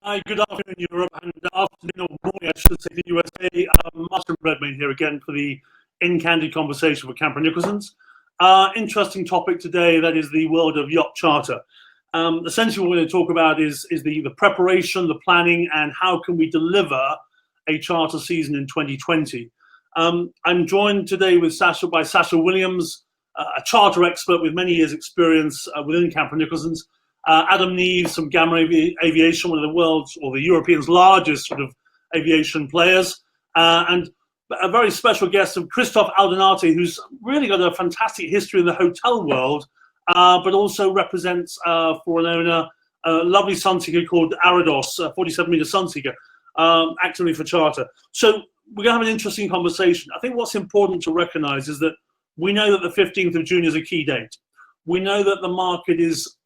Hi, good afternoon, Europe, and afternoon or morning, I should say, the USA. Martin Redmayne here again for the INCandid conversation with Camper Nicholsons. Interesting topic today, that is the world of yacht charter. Essentially, what we're going to talk about is the preparation, the planning, and how can we deliver a charter season in 2020. I'm joined today by Sacha Williams, a charter expert with many years' experience within Camper Nicholsons. Adam Neaves from Gama Aviation, one of the world's or the European's largest sort of aviation players, and a very special guest of Christophe Aldunate, who's really got a fantastic history in the hotel world, but also represents for an owner a lovely Sunseeker called Arados, 47-meter Sunseeker, actively for charter. So we're going to have an interesting conversation. I think what's important to recognize is that we know that the 15th of June is a key date. We know that the market is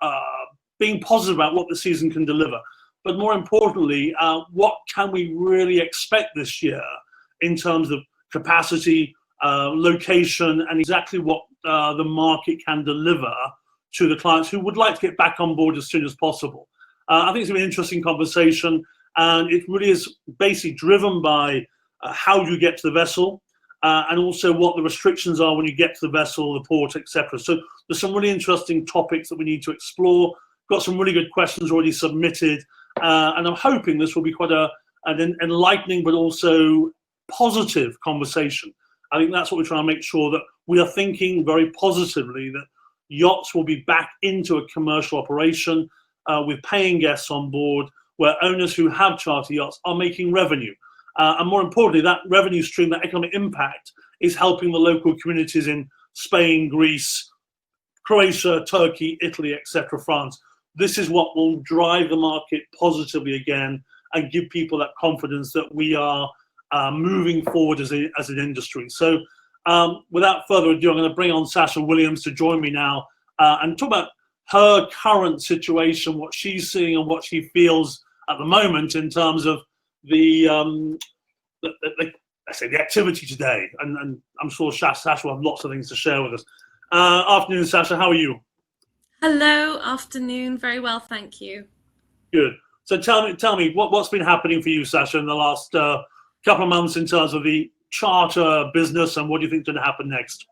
being positive about what the season can deliver. But more importantly, what can we really expect this year in terms of capacity, location, and exactly what the market can deliver to the clients who would like to get back on board as soon as possible. I think it's going to be an interesting conversation, and it really is basically driven by how you get to the vessel, and also what the restrictions are when you get to the vessel, the port, etc. So there's some really interesting topics that we need to explore. Got some really good questions already submitted, and I'm hoping this will be quite an enlightening but also positive conversation. I think that's what we're trying to make sure, that we are thinking very positively that yachts will be back into a commercial operation with paying guests on board, where owners who have charter yachts are making revenue. And more importantly, that revenue stream, that economic impact, is helping the local communities in Spain, Greece, Croatia, Turkey, Italy, etc., France. This is what will drive the market positively again and give people that confidence that we are moving forward as an industry. So without further ado, I'm going to bring on Sacha Williams to join me now and talk about her current situation, what she's seeing and what she feels at the moment in terms of the activity today. And I'm sure Sacha will have lots of things to share with us. Afternoon, Sacha, how are you? Hello, afternoon. Very well, thank you. Good. So tell me what's been happening for you, Sacha, in the last couple of months in terms of the charter business, and what do you think is going to happen next?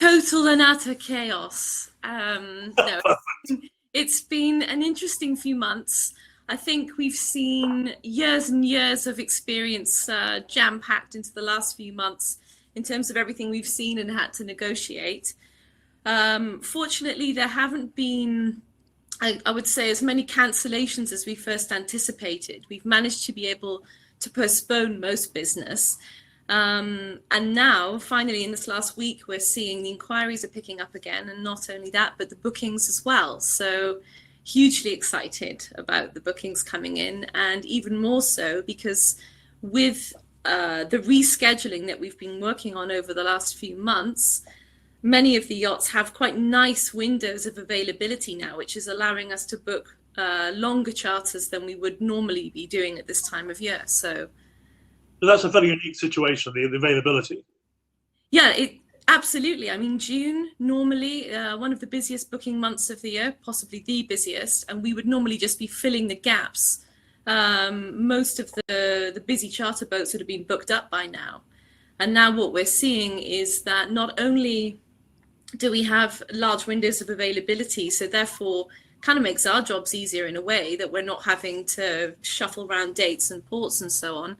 Total and utter chaos. No, it's been an interesting few months. I think we've seen years and years of experience jam-packed into the last few months in terms of everything we've seen and had to negotiate. Fortunately, there haven't been, I would say, as many cancellations as we first anticipated. We've managed to be able to postpone most business. And now, finally, in this last week, we're seeing the inquiries are picking up again. And not only that, but the bookings as well. So hugely excited about the bookings coming in, and even more so because with the rescheduling that we've been working on over the last few months, many of the yachts have quite nice windows of availability now, which is allowing us to book longer charters than we would normally be doing at this time of year. So that's a very unique situation, the availability. Yeah, absolutely. I mean, June, normally one of the busiest booking months of the year, possibly the busiest, and we would normally just be filling the gaps. Most of the busy charter boats would have been booked up by now. And now what we're seeing is that not only do we have large windows of availability, so therefore kind of makes our jobs easier in a way, that we're not having to shuffle around dates and ports and so on,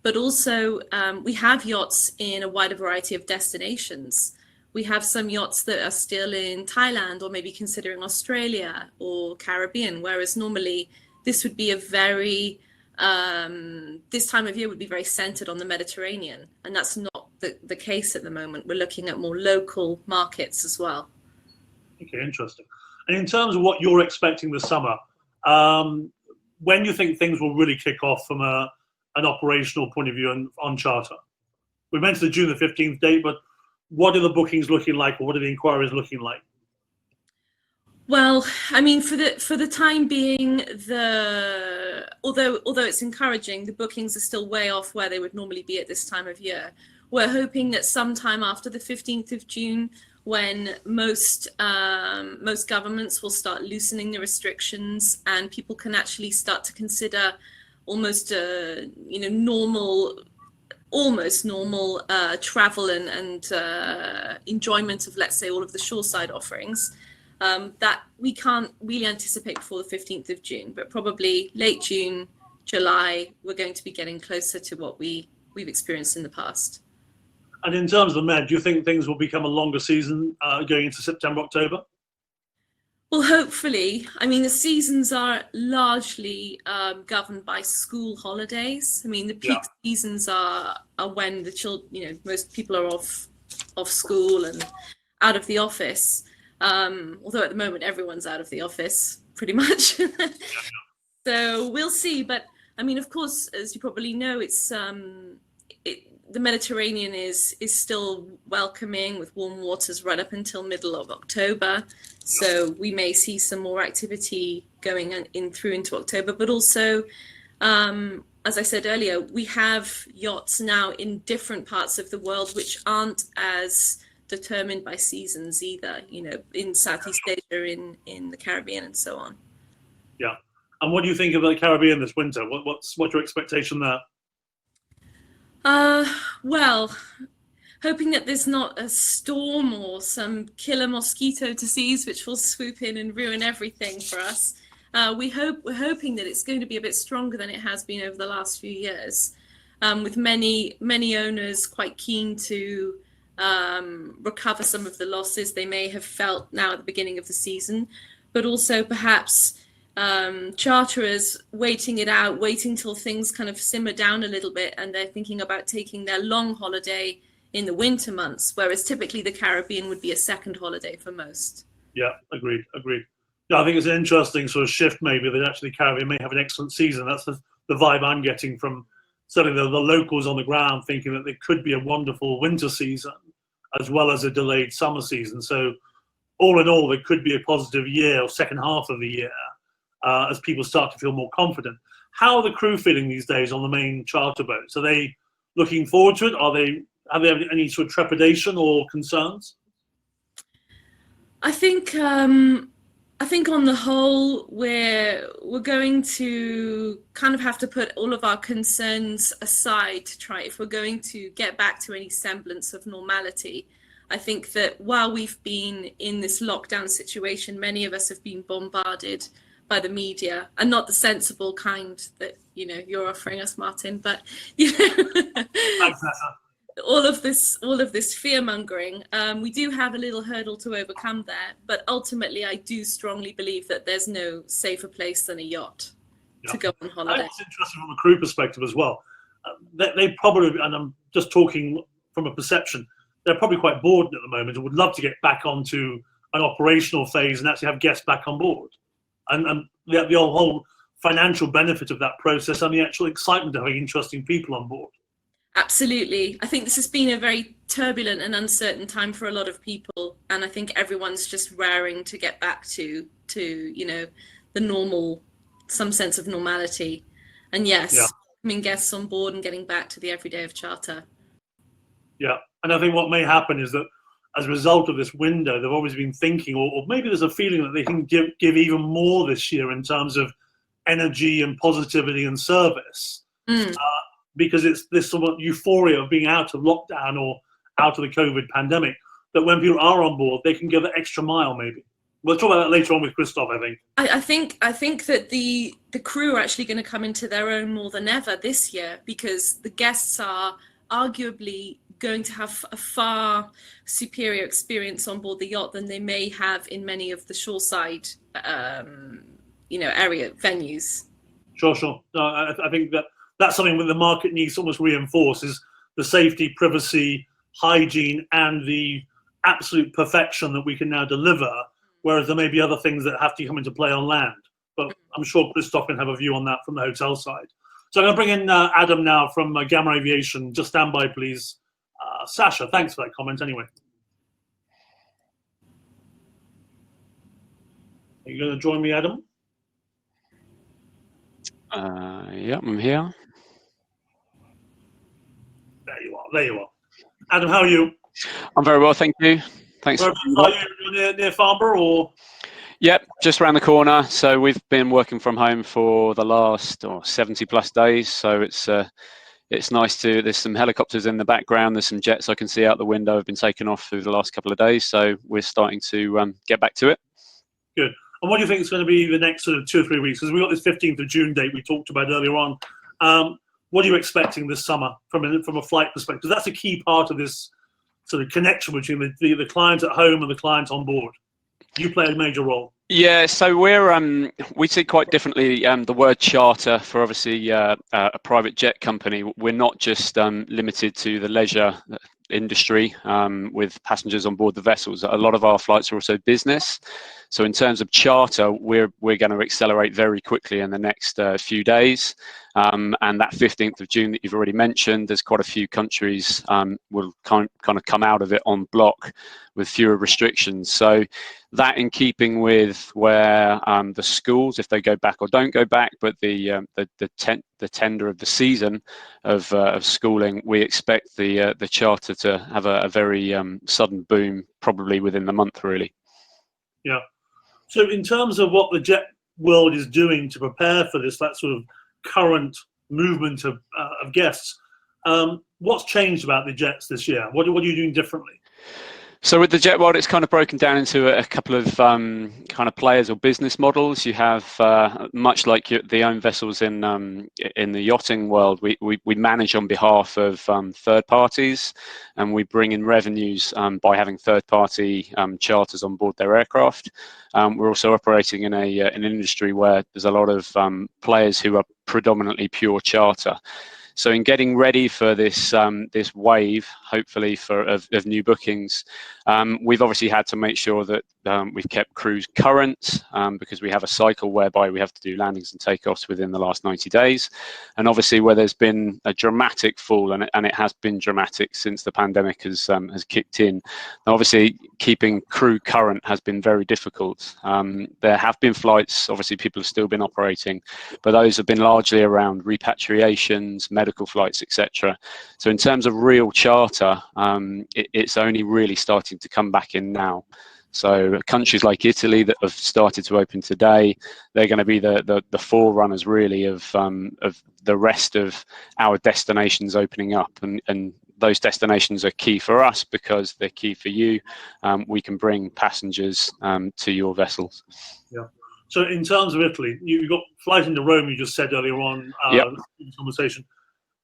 but also we have yachts in a wider variety of destinations. We have some yachts that are still in Thailand, or maybe considering Australia or Caribbean, whereas normally this would be a very this time of year would be very centered on the Mediterranean, and that's not the case at the moment. We're looking at more local markets as well. Okay, interesting. And in terms of what you're expecting this summer, when do you think things will really kick off from an operational point of view on charter? We mentioned the June the 15th date, but what are the bookings looking like, or what are the inquiries looking like? Well, I mean, for the time being, although it's encouraging, the bookings are still way off where they would normally be at this time of year. We're hoping that sometime after the 15th of June, when most governments will start loosening the restrictions, and people can actually start to consider almost almost normal travel and enjoyment of, let's say, all of the shoreside offerings. That we can't really anticipate before the 15th of June, but probably late June, July, we're going to be getting closer to what we've experienced in the past. And in terms of the Med, do you think things will become a longer season going into September, October? Well, hopefully. I mean, the seasons are largely governed by school holidays. I mean, the peak seasons are when the children, most people are off school and out of the office. Although at the moment everyone's out of the office pretty much. So we'll see. But I mean, of course, as you probably know, it's the Mediterranean is still welcoming with warm waters right up until middle of October. So we may see some more activity going through into October. But also, as I said earlier, we have yachts now in different parts of the world which aren't as determined by seasons either, in Southeast Asia, in the Caribbean and so on. Yeah. And what do you think of the Caribbean this winter? What's your expectation there? Well, hoping that there's not a storm or some killer mosquito disease which will swoop in and ruin everything for us. We're hoping that it's going to be a bit stronger than it has been over the last few years, with many owners quite keen to recover some of the losses they may have felt now at the beginning of the season, but also perhaps charterers waiting it out, waiting till things kind of simmer down a little bit, and they're thinking about taking their long holiday in the winter months, whereas typically the Caribbean would be a second holiday for most. Yeah, agreed. Yeah, I think it's an interesting sort of shift maybe that actually the Caribbean may have an excellent season. That's the vibe I'm getting from certainly the locals on the ground, thinking that there could be a wonderful winter season as well as a delayed summer season. So all in all, there could be a positive year or second half of the year as people start to feel more confident. How are the crew feeling these days on the main charter boats? Are they looking forward to it? Have they any sort of trepidation or concerns? I think on the whole, we're going to kind of have to put all of our concerns aside to try, if we're going to get back to any semblance of normality. I think that while we've been in this lockdown situation, many of us have been bombarded by the media, and not the sensible kind that you're offering us, Martin, but all of this fear mongering. We do have a little hurdle to overcome there, but ultimately I do strongly believe that there's no safer place than a yacht to go on holiday. It's interesting from a crew perspective as well. They probably, and I'm just talking from a perception, they're probably quite bored at the moment and would love to get back onto an operational phase and actually have guests back on board. And the whole financial benefit of that process and the actual excitement of having interesting people on board. Absolutely. I think this has been a very turbulent and uncertain time for a lot of people, and I think everyone's just raring to get back to the normal, some sense of normality. And yes, having guests on board and getting back to the everyday of charter. Yeah, and I think what may happen is that as a result of this window, they've always been thinking, or maybe there's a feeling that they can give even more this year in terms of energy and positivity and service, because it's this sort of euphoria of being out of lockdown or out of the COVID pandemic, that when people are on board, they can give an extra mile maybe. We'll talk about that later on with Christophe, I think. I think that the crew are actually going to come into their own more than ever this year, because the guests are arguably going to have a far superior experience on board the yacht than they may have in many of the shoreside, area venues. Sure. No, I think that's something that the market needs to almost reinforce, is the safety, privacy, hygiene, and the absolute perfection that we can now deliver, whereas there may be other things that have to come into play on land. But I'm sure Christophe can have a view on that from the hotel side. So I'm going to bring in Adam now from Gama Aviation. Just stand by, please. Sacha, thanks for that comment anyway. Are you going to join me, Adam? Yeah, I'm here. There you are. Adam, how are you? I'm very well, thank you. Thanks. Are you near Farnborough or? Yep, just around the corner. So we've been working from home for the last 70 plus days. So it's nice to. There's some helicopters in the background. There's some jets I can see out the window have been taken off through the last couple of days. So we're starting to get back to it. Good. And what do you think is going to be the next sort of 2 or 3 weeks? Because we've got this 15th of June date we talked about earlier on. What are you expecting this summer from a flight perspective? That's a key part of this sort of connection between the client at home and the client on board. You play a major role. Yeah, so we see quite differently the word charter for obviously a private jet company. We're not just limited to the leisure industry with passengers on board the vessels. A lot of our flights are also business. So in terms of charter, we're going to accelerate very quickly in the next few days. And that 15th of June that you've already mentioned, there's quite a few countries will kind of come out of it en bloc with fewer restrictions. So that in keeping with where the schools, if they go back or don't go back, but the tender of the season of schooling, we expect the charter to have a very sudden boom, probably within the month, really. Yeah. So in terms of what the jet world is doing to prepare for that sort of current movement of guests, what's changed about the jets this year? What are you doing differently? So with the jet world, it's kind of broken down into a couple of kind of players or business models. You have much like the own vessels in the yachting world. We manage on behalf of third parties, and we bring in revenues by having third party charters on board their aircraft. We're also operating in an industry where there's a lot of players who are predominantly pure charter. So in getting ready for this wave, hopefully of new bookings, we've obviously had to make sure that we've kept crews current because we have a cycle whereby we have to do landings and takeoffs within the last 90 days. And obviously where there's been a dramatic fall, and it has been dramatic since the pandemic has kicked in, now obviously keeping crew current has been very difficult. There have been flights, obviously people have still been operating, but those have been largely around repatriations, medical flights, etc. So in terms of real charter, it's only really starting to come back in now. So countries like Italy that have started to open today, they're going to be the forerunners really of the rest of our destinations opening up, and those destinations are key for us because they're key for you. We can bring passengers to your vessels. Yeah. So in terms of Italy, you've got flight into Rome, you just said earlier on in the conversation.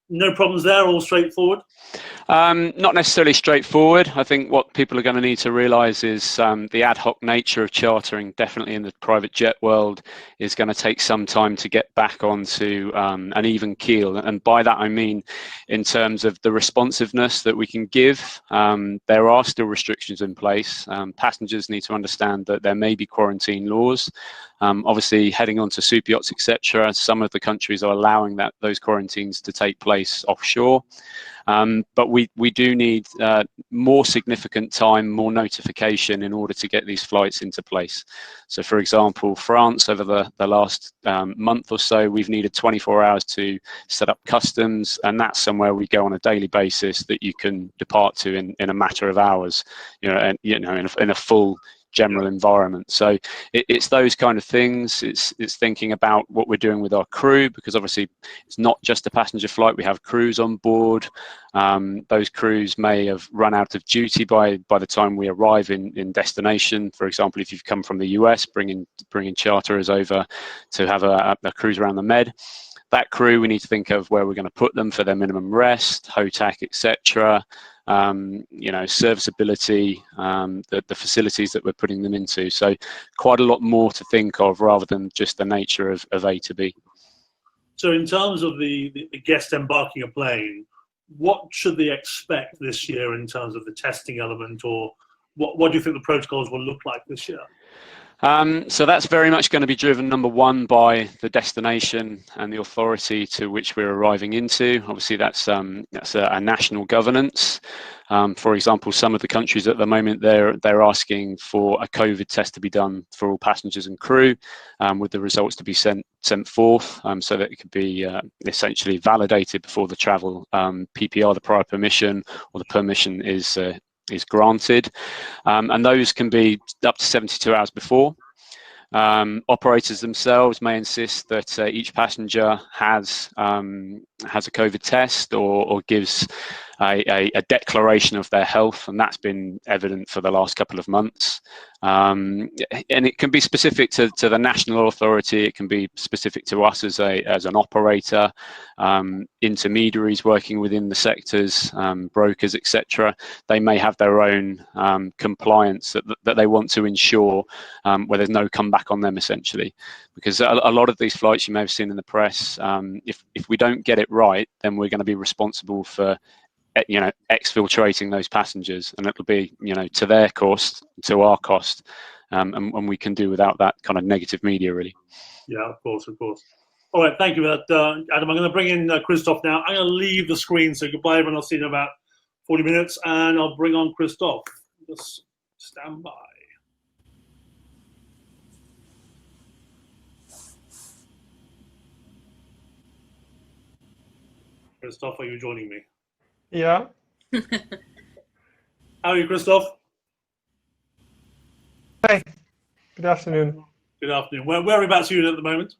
No problems there, all straightforward? Not necessarily straightforward. I think what people are going to need to realise is the ad hoc nature of chartering, definitely in the private jet world, is going to take some time to get back onto an even keel. And by that I mean in terms of the responsiveness that we can give. There are still restrictions in place. Passengers need to understand that there may be quarantine laws. Obviously heading on to super yachts, etc., some of the countries are allowing those quarantines to take place offshore. But we do need more significant time, more notification in order to get these flights into place. So for example, France, over the last month or so, we've needed 24 hours to set up customs, and that's somewhere we go on a daily basis that you can depart to in a matter of hours, in a full general environment. So it's those kind of things. It's thinking about what we're doing with our crew, because obviously it's not just a passenger flight. We have crews on board. Those crews may have run out of duty by the time we arrive in destination. For example, if you've come from the US, bringing charterers over to have a cruise around the Med. That crew, we need to think of where we're going to put them for their minimum rest, HOTAC, etc. Serviceability, the facilities that we're putting them into. So quite a lot more to think of rather than just the nature of A to B. So in terms of the guest embarking a plane, what should they expect this year in terms of the testing element, or what do you think the protocols will look like this year? So that's very much going to be driven, number one, by the destination and the authority to which we're arriving into. Obviously, that's a national governance. For example, some of the countries at the moment, they're asking for a COVID test to be done for all passengers and crew, with the results to be sent forth, so that it could be essentially validated before the travel. PPR, the prior permission, or the permission is is granted, and those can be up to 72 hours before. Operators themselves may insist that each passenger has a COVID test or gives a declaration of their health, and that's been evident for the last couple of months. And it can be specific to the national authority. It can be specific to us as an operator, intermediaries working within the sectors, brokers, etc. They may have their own compliance that they want to ensure, where there's no comeback on them, essentially. Because a lot of these flights you may have seen in the press, if we don't get it right, then we're going to be responsible for exfiltrating those passengers, and it'll be to their cost, to our cost, and we can do without that kind of negative media, really. Yeah, of course. All right, thank you for that, Adam. I'm going to bring in Christophe now. I'm going to leave the screen, so goodbye everyone. I'll see you in about 40 minutes, and I'll bring on Christophe. Just stand by. Christophe, are you joining me? Yeah. How are you, Christophe? Hi. Good afternoon. Good afternoon. Whereabouts are you at the moment?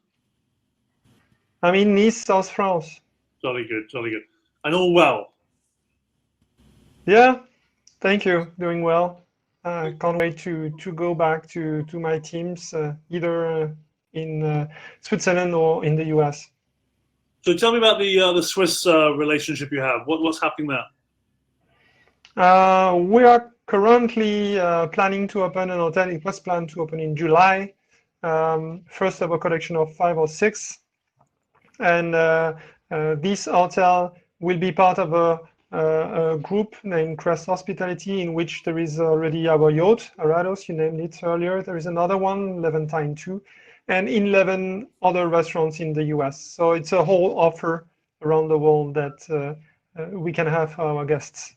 I'm in Nice, South France. Jolly good. And all well? Yeah, thank you. Doing well. Can't wait to go back to my teams, either in Switzerland or in the US. So tell me about the Swiss relationship you have. What's happening there? We are currently planning to open an hotel. It was planned to open in July. First of a collection of 5 or 6. And this hotel will be part of a group named Crest Hospitality, in which there is already our yacht, Arados, you named it earlier. There is another one, Levantine 2, and 11 other restaurants in the US. So it's a whole offer around the world that we can have for our guests.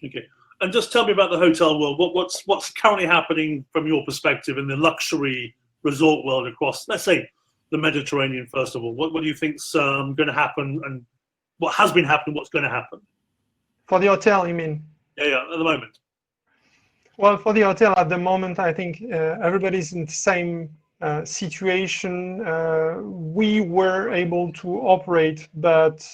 Okay. And just tell me about the hotel world. What's currently happening from your perspective in the luxury resort world across, let's say, the Mediterranean, first of all? What do you think's going to happen, and what has been happening, what's going to happen? For the hotel, you mean? Yeah, at the moment. Well, for the hotel, at the moment, I think everybody's in the same situation. We were able to operate, but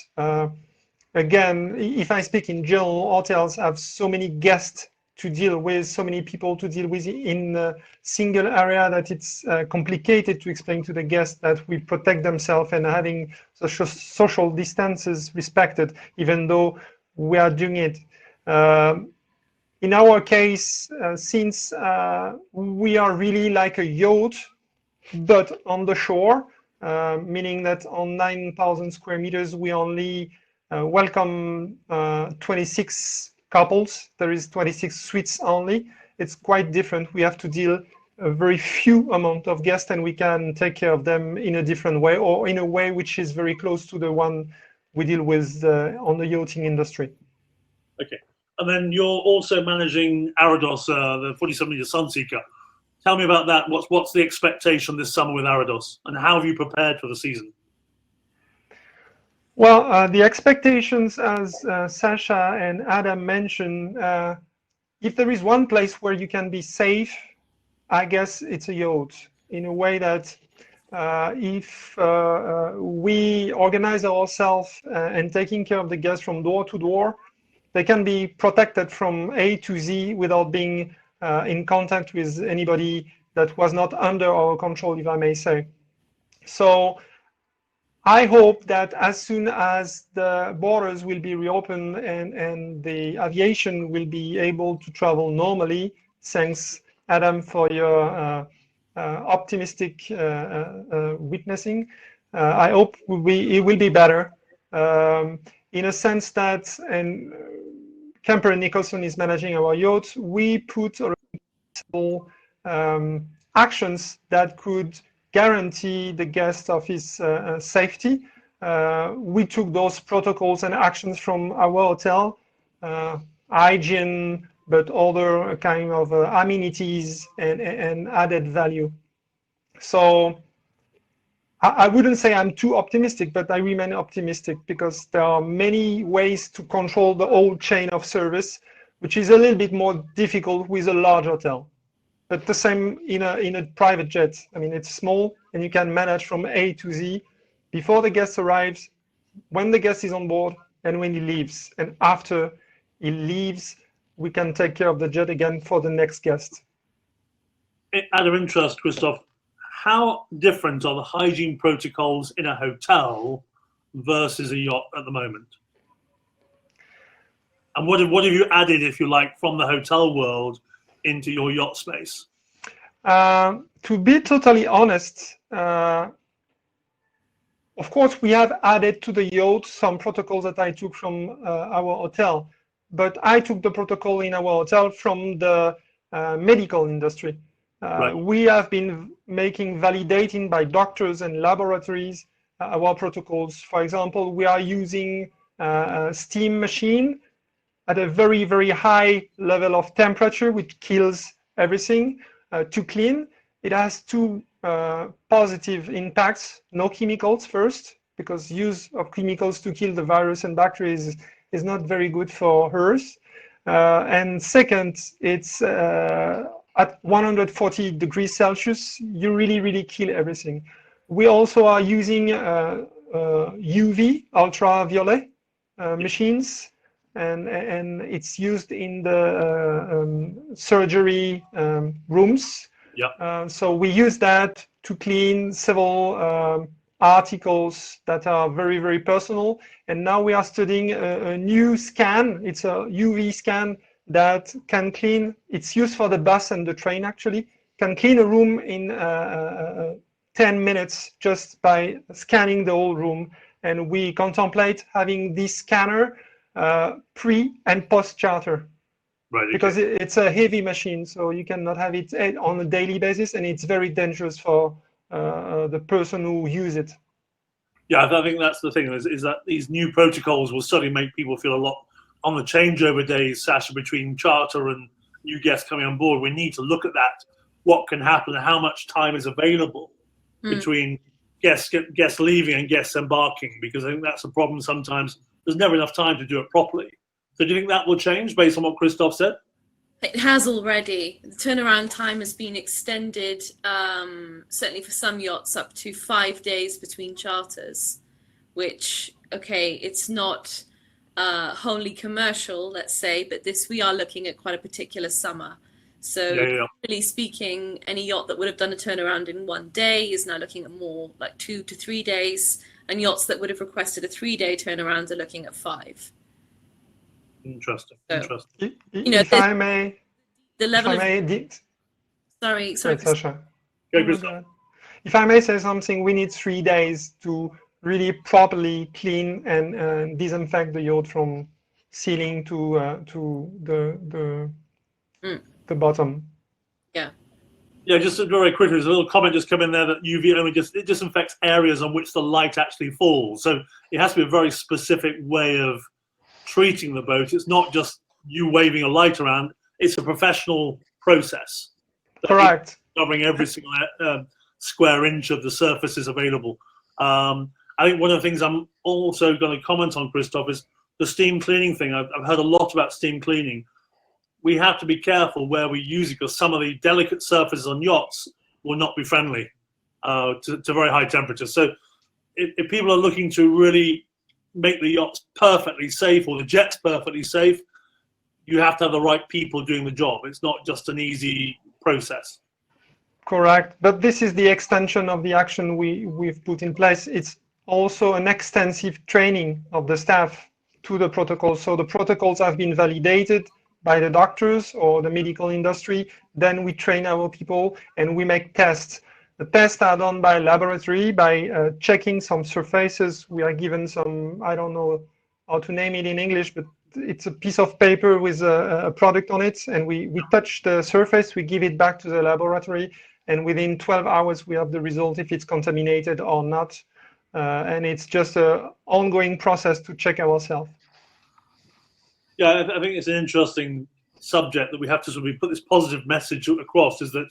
again, if I speak in general, hotels have so many guests to deal with, so many people to deal with in a single area, that it's complicated to explain to the guests that we protect themselves and having social distances respected, even though we are doing it. In our case, since we are really like a yacht, but on the shore, meaning that on 9,000 square meters, we only welcome 26 couples. There is 26 suites only. It's quite different. We have to deal a very few amount of guests, and we can take care of them in a different way, or in a way which is very close to the one we deal with on the yachting industry. Okay. And then you're also managing Arados, the 47-meter Sunseeker. Tell me about that. What's the expectation this summer with Arados, and how have you prepared for the season? Well, the expectations, as Sacha and Adam mentioned, if there is one place where you can be safe, I guess it's a yacht, in a way that if we organize ourselves and taking care of the guests from door to door, they can be protected from A to Z without being in contact with anybody that was not under our control, if I may say. So I hope that as soon as the borders will be reopened and the aviation will be able to travel normally, thanks, Adam, for your optimistic witnessing, I hope it will be better, in a sense that, and Camper and Nicholson is managing our yacht, we put actions that could guarantee the guest of his safety. We took those protocols and actions from our hotel, hygiene, but other kind of amenities and added value. So I wouldn't say I'm too optimistic, but I remain optimistic because there are many ways to control the whole chain of service. which is a little bit more difficult with a large hotel. But the same in a private jet. I mean, it's small and you can manage from A to Z before the guest arrives, when the guest is on board, and when he leaves. And after he leaves, we can take care of the jet again for the next guest. Out of interest, Christophe, how different are the hygiene protocols in a hotel versus a yacht at the moment? And what have you added, if you like, from the hotel world into your yacht space? To be totally honest, of course, we have added to the yacht some protocols that I took from our hotel, but I took the protocol in our hotel from the medical industry. Right. We have been validating by doctors and laboratories our protocols. For example, we are using a steam machine at a very, very high level of temperature, which kills everything to clean. It has two positive impacts: no chemicals first, because use of chemicals to kill the virus and bacteria is not very good for hers. And second, it's at 140 degrees Celsius, you really, really kill everything. We also are using UV, ultraviolet machines, and it's used in the surgery rooms. Yeah. So we use that to clean several articles that are very, very personal. And now we are studying a new scan. It's a UV scan that can clean. It's used for the bus and the train, actually. Can clean a room in 10 minutes just by scanning the whole room. And we contemplate having this scanner pre and post charter. Right, because it's a heavy machine, so you cannot have it on a daily basis, and it's very dangerous for the person who uses it. Yeah, I think that's the thing, is that these new protocols will certainly make people feel a lot on the changeover days, Sacha, between charter and new guests coming on board. We need to look at that, what can happen and how much time is available between guests leaving and guests embarking, because I think that's a problem sometimes. There's never enough time to do it properly. So do you think that will change based on what Christophe said? It has already. The turnaround time has been extended, certainly for some yachts, up to 5 days between charters, which, okay, it's not wholly commercial, let's say, but we are looking at quite a particular summer. So really speaking, any yacht that would have done a turnaround in 1 day is now looking at more like 2 to 3 days, and yachts that would have requested a 3-day turnaround are looking at 5. Interesting. So, interesting. If I may, the level of sorry, Sacha. Christophe. If I may say something, we need 3 days to really properly clean and disinfect the yacht from ceiling to the bottom. Yeah. Yeah, just very quickly, there's a little comment just come in there that UV only it disinfects areas on which the light actually falls. So it has to be a very specific way of treating the boat. It's not just you waving a light around. It's a professional process. Correct. Covering every single square inch of the surfaces available. I think one of the things I'm also going to comment on, Christophe, is the steam cleaning thing. I've heard a lot about steam cleaning. We have to be careful where we use it, because some of the delicate surfaces on yachts will not be friendly to very high temperatures. So if people are looking to really make the yachts perfectly safe, or the jets perfectly safe, you have to have the right people doing the job. It's not just an easy process. Correct. But this is the extension of the action we've put in place. It's also an extensive training of the staff to the protocols. So the protocols have been validated by the doctors or the medical industry. Then we train our people and we make tests. The tests are done by laboratory, by checking some surfaces. We are given some, I don't know how to name it in English, but it's a piece of paper with a product on it. And we touch the surface, we give it back to the laboratory. And within 12 hours, we have the result if it's contaminated or not. And it's just an ongoing process to check ourselves. Yeah, I think it's an interesting subject that we have to sort of put this positive message across, is that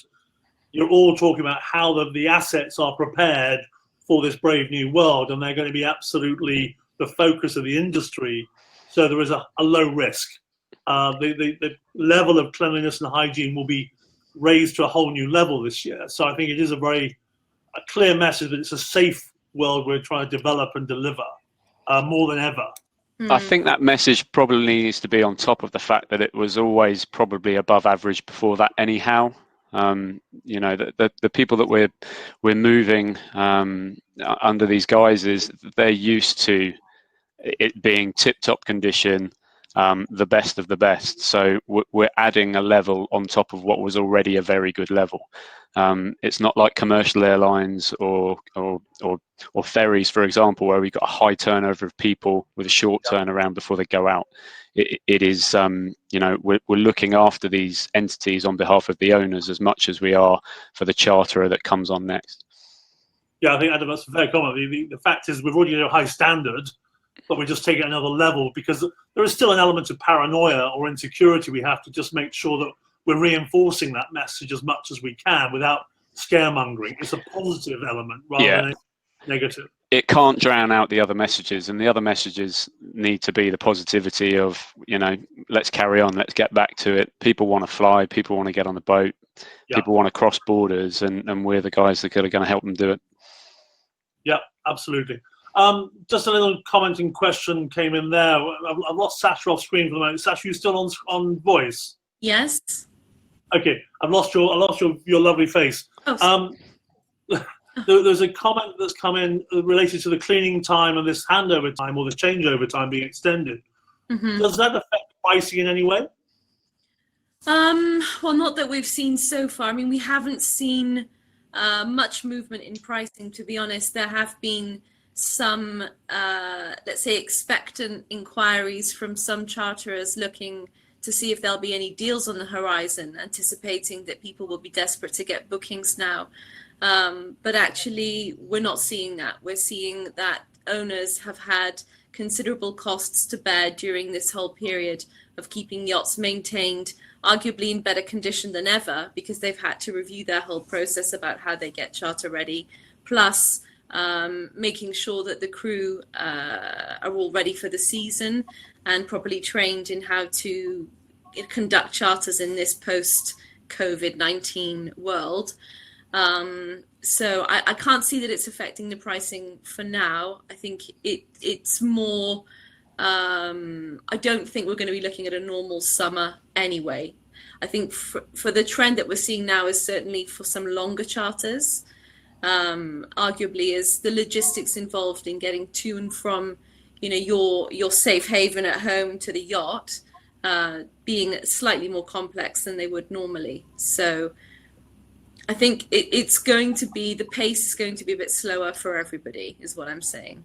you're all talking about how the assets are prepared for this brave new world, and they're going to be absolutely the focus of the industry. So there is a low risk. the level of cleanliness and hygiene will be raised to a whole new level this year. So I think it is a clear message that it's a safe world we're trying to develop and deliver more than ever. I think that message probably needs to be on top of the fact that it was always probably above average before that anyhow. You know, the people that we're moving under these guises, they're used to it being tip-top condition, the best of the best. So we're adding a level on top of what was already a very good level. It's not like commercial airlines or ferries, for example, where we've got a high turnover of people with a short turnaround before they go out. It is, you know, we're looking after these entities on behalf of the owners as much as we are for the charterer that comes on next. Yeah, I think, Adam, that's a fair comment. The fact is we've already got a high standard, but we're just taking it another level because there is still an element of paranoia or insecurity. We have to just make sure that we're reinforcing that message as much as we can without scaremongering. It's a positive element rather than a negative. It can't drown out the other messages, and the other messages need to be the positivity of, you know, let's carry on, let's get back to it. People want to fly, people want to get on the boat, people want to cross borders, and we're the guys that are going to help them do it. Yeah, absolutely. Just a little commenting question came in there. I've lost Sacha off screen for the moment. Sacha, you still on voice? Yes. Okay, I lost your lovely face. Oh, there's a comment that's come in related to the cleaning time and this handover time or the changeover time being extended. Mm-hmm. Does that affect pricing in any way? Well, not that we've seen so far. I mean, we haven't seen much movement in pricing, to be honest. There have been some, let's say, expectant inquiries from some charterers looking to see if there'll be any deals on the horizon, anticipating that people will be desperate to get bookings now. But actually, we're not seeing that. We're seeing that owners have had considerable costs to bear during this whole period of keeping yachts maintained, arguably in better condition than ever, because they've had to review their whole process about how they get charter ready, plus making sure that the crew are all ready for the season and properly trained in how to conduct charters in this post-COVID-19 world. So I can't see that it's affecting the pricing for now. I think it's more, I don't think we're going to be looking at a normal summer anyway. I think for the trend that we're seeing now is certainly for some longer charters, arguably is the logistics involved in getting to and from, you know, your safe haven at home to the yacht, being slightly more complex than they would normally. So I think it's going to be, the pace is going to be a bit slower for everybody, is what I'm saying.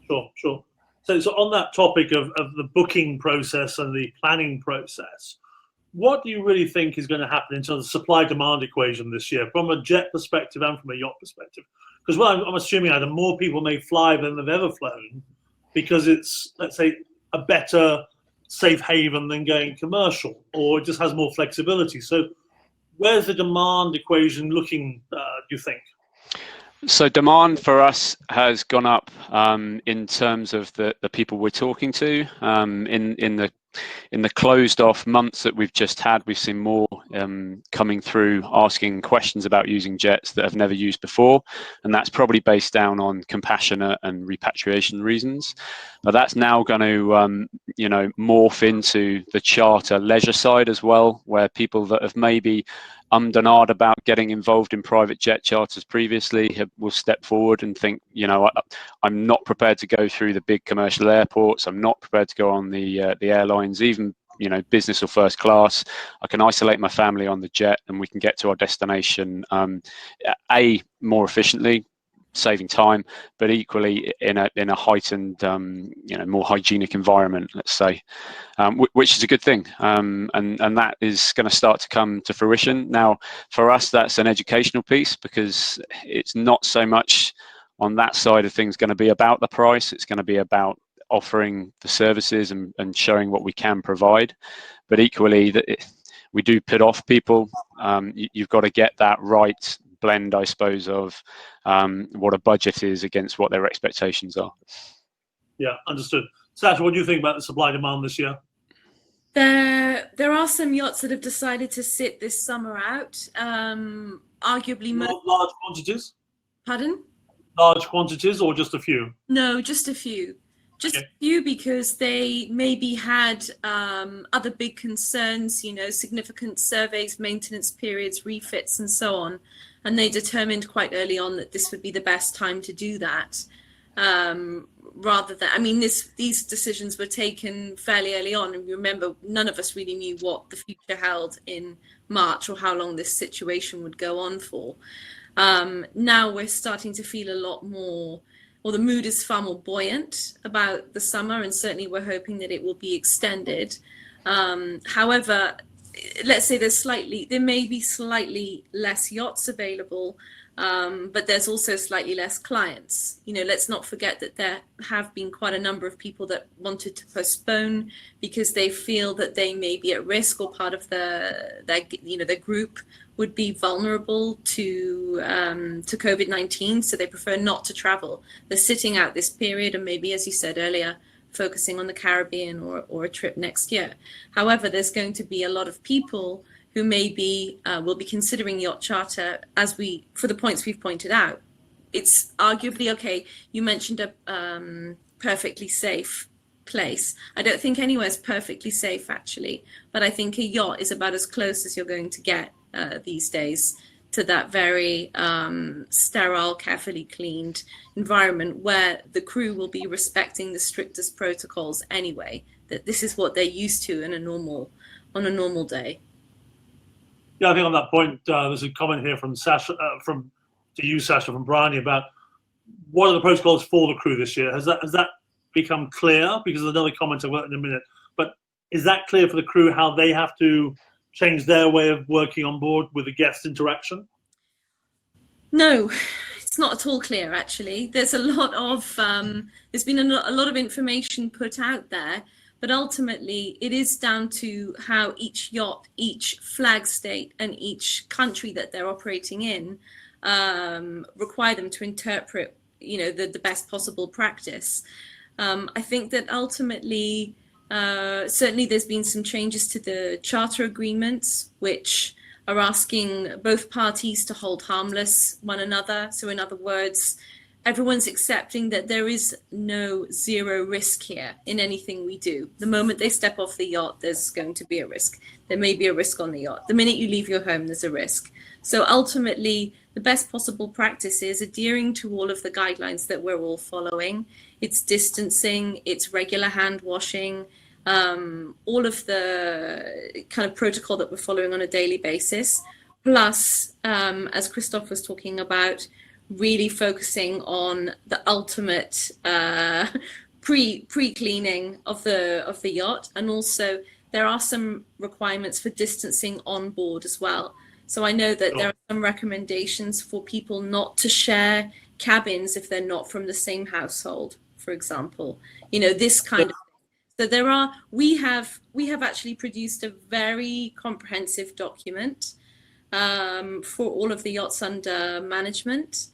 Sure. So on that topic of the booking process and the planning process, what do you really think is going to happen in terms of the supply-demand equation this year, from a jet perspective and from a yacht perspective? Because I'm assuming, Adam, more people may fly than they've ever flown because it's, let's say, a better safe haven than going commercial, or it just has more flexibility. So where's the demand equation looking, do you think? So demand for us has gone up in terms of the people we're talking to. In the closed off months that we've just had, we've seen more coming through asking questions about using jets that have never used before, and that's probably based down on compassionate and repatriation reasons. But that's now going to morph into the charter leisure side as well, where people that have maybe and ahed about getting involved in private jet charters previously will step forward and think, you know, I'm not prepared to go through the big commercial airports. I'm not prepared to go on the airlines, even, you know, business or first class. I can isolate my family on the jet and we can get to our destination more efficiently, saving time, but equally in a heightened, more hygienic environment, let's say, which is a good thing, and that is going to start to come to fruition. Now, for us, that's an educational piece, because it's not so much on that side of things going to be about the price. It's going to be about offering the services and showing what we can provide, but equally that we do put off people. You've got to get that right blend, I suppose, of what a budget is against what their expectations are. Yeah, understood. Sacha, what do you think about the supply demand this year? There are some yachts that have decided to sit this summer out. Arguably, large quantities. Pardon? Large quantities, or just a few? No, just a few. Just a few, because they maybe had other big concerns, significant surveys, maintenance periods, refits, and so on. And they determined quite early on that this would be the best time to do that. Rather than, these decisions were taken fairly early on. And remember, none of us really knew what the future held in March or how long this situation would go on for. Now we're starting to feel a lot more, or the mood is far more buoyant about the summer, and certainly we're hoping that it will be extended. However, let's say there may be slightly less yachts available, but there's also slightly less clients. Let's not forget that there have been quite a number of people that wanted to postpone because they feel that they may be at risk, or part of their group would be vulnerable to COVID-19, so they prefer not to travel. They're sitting out this period and maybe, as you said earlier, focusing on the Caribbean or a trip next year. However, there's going to be a lot of people who maybe will be considering yacht charter for the points we've pointed out. It's arguably, okay, you mentioned a perfectly safe place. I don't think anywhere's perfectly safe, actually, but I think a yacht is about as close as you're going to get these days to that very sterile, carefully cleaned environment where the crew will be respecting the strictest protocols anyway, that this is what they're used to on a normal day. Yeah, I think on that point, there's a comment here from Sacha, from Bryony, about what are the protocols for the crew this year? Has that become clear? Because there's another comment I've got in a minute. But is that clear for the crew how they have to change their way of working on board with the guest interaction? No, it's not at all clear, actually. There's a lot of there's been a lot of information put out there, but ultimately it is down to how each yacht, each flag state, and each country that they're operating in require them to interpret, the best possible practice. I think that ultimately, certainly there's been some changes to the charter agreements, which are asking both parties to hold harmless one another. So in other words, everyone's accepting that there is no zero risk here in anything we do. The moment they step off the yacht, there's going to be a risk. There may be a risk on the yacht. The minute you leave your home, there's a risk. So ultimately, the best possible practice is adhering to all of the guidelines that we're all following. It's distancing, it's regular hand washing, all of the kind of protocol that we're following on a daily basis. Plus, as Christophe was talking about, really focusing on the ultimate pre-cleaning of the yacht, and also there are some requirements for distancing on board as well. So I know that there are some recommendations for people not to share cabins if they're not from the same household, for example. This kind of thing. So we have actually produced a very comprehensive document for all of the yachts under management,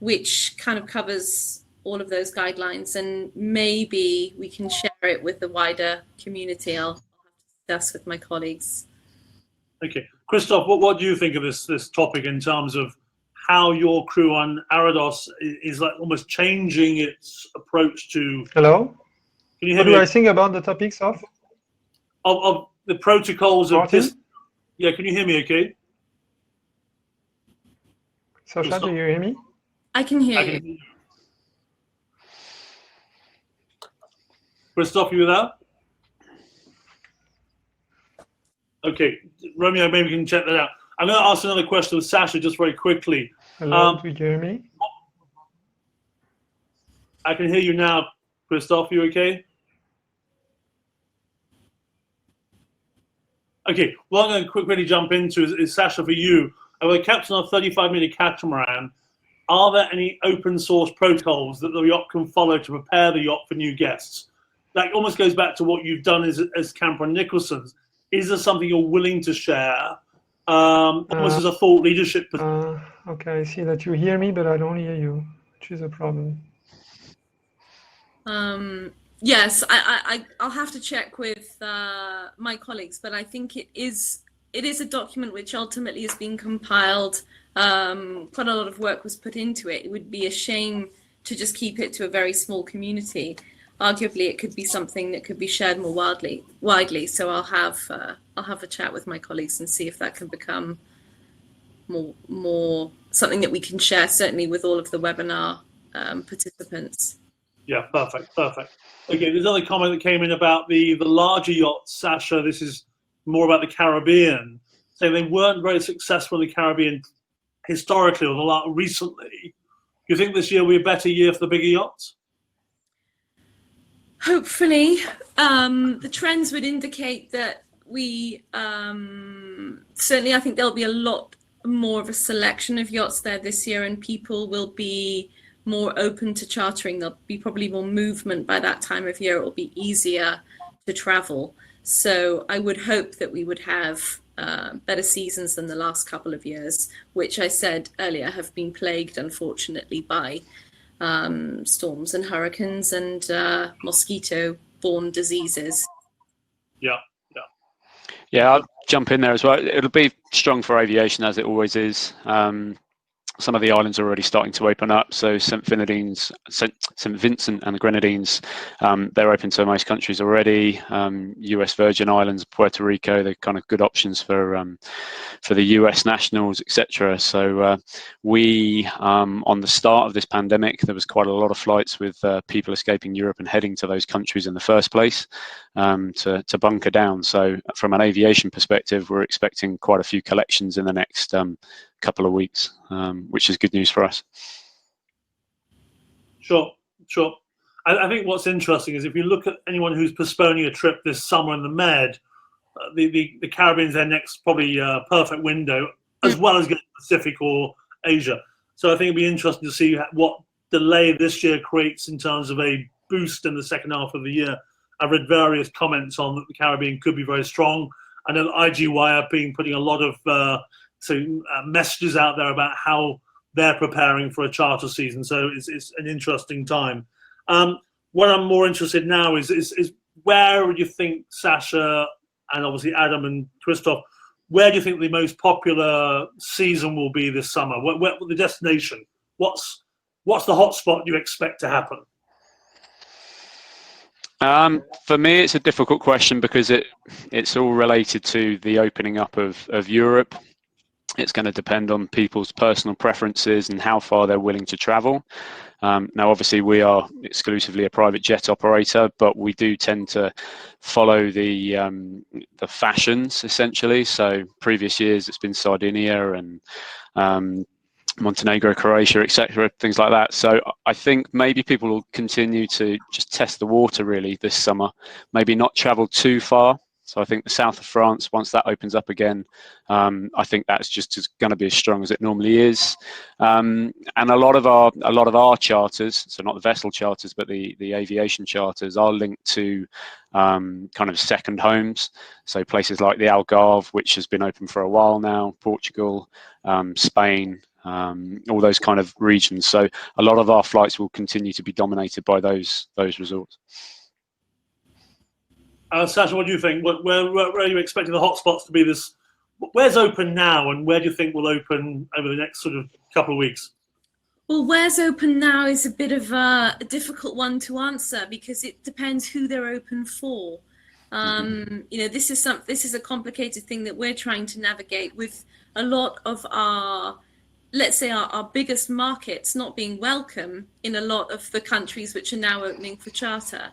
which kind of covers all of those guidelines, and maybe we can share it with the wider community. I'll have to discuss with my colleagues. Okay, Christophe, what do you think of this topic in terms of how your crew on Arados is like almost changing its approach to? Hello. Can you hear what me? do I think about the topics of the protocols of Martin? this? Yeah, can you hear me? Okay. Sacha, do you hear me? I can hear you. Christophe, you there? Okay, Romeo, maybe we can check that out. I'm going to ask another question of Sacha just very quickly. Hello, do you hear me? I can hear you now, Christophe. You okay? Okay, what I'm going to quickly jump into is Sacha, for you. As a captain of a 35-meter catamaran, are there any open source protocols that the yacht can follow to prepare the yacht for new guests? That almost goes back to what you've done as Camper and Nicholsons. Is there something you're willing to share, almost as a thought leadership? Okay, I see that you hear me, but I don't hear you, which is a problem. Yes, I'll have to check with my colleagues, but I think it is a document which ultimately has been compiled. Quite a lot of work was put into it. It would be a shame to just keep it to a very small community. Arguably, it could be something that could be shared more widely. So I'll have a chat with my colleagues and see if that can become more something that we can share, certainly with all of the webinar participants. Yeah, perfect. Okay, there's another comment that came in about the larger yachts, Sacha. This is more about the Caribbean, saying they weren't very successful in the Caribbean historically or recently. Do you think this year will be a better year for the bigger yachts? Hopefully, the trends would indicate that we certainly, I think there'll be a lot more of a selection of yachts there this year, and people will be more open to chartering. There'll be probably more movement by that time of year. It will be easier to travel. So I would hope that we would have better seasons than the last couple of years, which I said earlier have been plagued, unfortunately, by storms and hurricanes and mosquito-borne diseases. Yeah, I'll jump in there as well. It'll be strong for aviation, as it always is. Some of the islands are already starting to open up. So St. Vincent and the Grenadines, they're open to most countries already. US Virgin Islands, Puerto Rico, they're kind of good options for the US nationals, etc. So we, on the start of this pandemic, there was quite a lot of flights with people escaping Europe and heading to those countries in the first place to bunker down. So from an aviation perspective, we're expecting quite a few collections in the next couple of weeks, which is good news for us. Sure. I think what's interesting is if you look at anyone who's postponing a trip this summer in the Med, the Caribbean's their next probably perfect window, as well as getting Pacific or Asia. So I think it'd be interesting to see what delay this year creates in terms of a boost in the second half of the year. I've read various comments on that the Caribbean could be very strong. I know IGY have been putting a lot of messages out there about how they're preparing for a charter season. So it's an interesting time. What I'm more interested now is where do you think, Sacha, and obviously Adam and Christophe, where do you think the most popular season will be this summer? Where the destination? What's the hot spot you expect to happen? For me, it's a difficult question because it's all related to the opening up of Europe. It's going to depend on people's personal preferences and how far they're willing to travel. Now, obviously, we are exclusively a private jet operator, but we do tend to follow the fashions, essentially. So previous years, it's been Sardinia and Montenegro, Croatia, etc., things like that. So I think maybe people will continue to just test the water, really, this summer. Maybe not travel too far. So I think the south of France, once that opens up again, I think that's just going to be as strong as it normally is. And a lot of our charters, so not the vessel charters, but the aviation charters, are linked to kind of second homes. So places like the Algarve, which has been open for a while now, Portugal, Spain, all those kind of regions. So a lot of our flights will continue to be dominated by those resorts. Sacha, what do you think? Where are you expecting the hotspots to be this? Where's open now, and where do you think will open over the next sort of couple of weeks? Well, where's open now is a bit of a difficult one to answer because it depends who they're open for. This is a complicated thing that we're trying to navigate with a lot of our, let's say, our biggest markets not being welcome in a lot of the countries which are now opening for charter.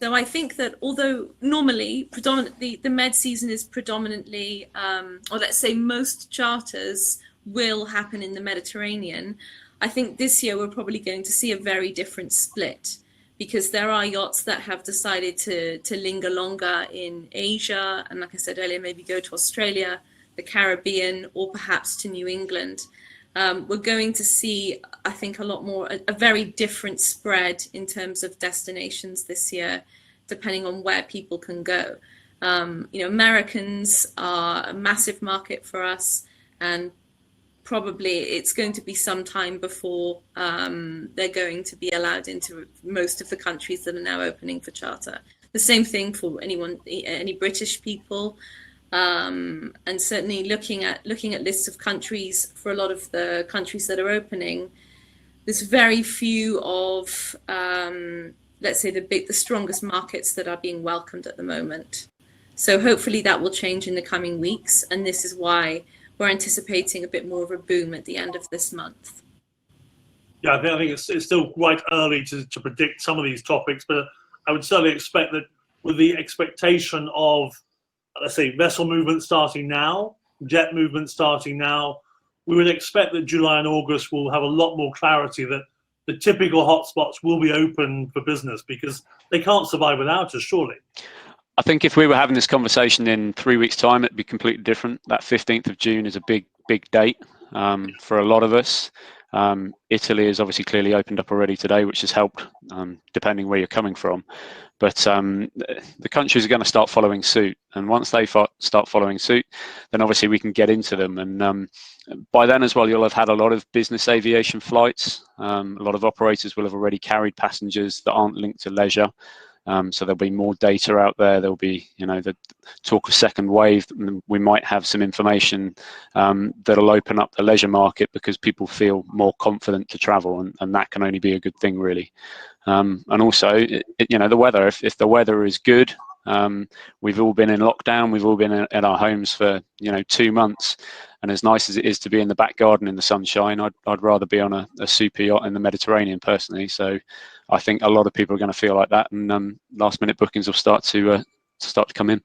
So I think that although normally, predominantly, the Med season is predominantly, or let's say most charters will happen in the Mediterranean, I think this year we're probably going to see a very different split because there are yachts that have decided to linger longer in Asia, and like I said earlier, maybe go to Australia, the Caribbean, or perhaps to New England. We're going to see, I think, a lot more, a very different spread in terms of destinations this year, depending on where people can go. Americans are a massive market for us, and probably it's going to be some time before they're going to be allowed into most of the countries that are now opening for charter. The same thing for any British people, and certainly looking at lists of countries for a lot of the countries that are opening. There's very few of, let's say, the strongest markets that are being welcomed at the moment. So hopefully that will change in the coming weeks, and this is why we're anticipating a bit more of a boom at the end of this month. Yeah, I think it's still quite early to predict some of these topics, but I would certainly expect that with the expectation of, let's say, vessel movement starting now, jet movement starting now, we would expect that July and August will have a lot more clarity that the typical hotspots will be open for business, because they can't survive without us, surely. I think if we were having this conversation in 3 weeks' time, it'd be completely different. That 15th of June is a big date for a lot of us. Italy has obviously clearly opened up already today, which has helped, depending where you're coming from. But the countries are going to start following suit. And once they start following suit, then obviously we can get into them. And by then as well, you'll have had a lot of business aviation flights. A lot of operators will have already carried passengers that aren't linked to leisure. So there'll be more data out there. There'll be, the talk of second wave. We might have some information that'll open up the leisure market because people feel more confident to travel, and that can only be a good thing, really. And also, the weather. If the weather is good, we've all been in lockdown. We've all been in our homes for 2 months. And as nice as it is to be in the back garden in the sunshine, I'd rather be on a super yacht in the Mediterranean personally. So I think a lot of people are going to feel like that, and last minute bookings will start to come in.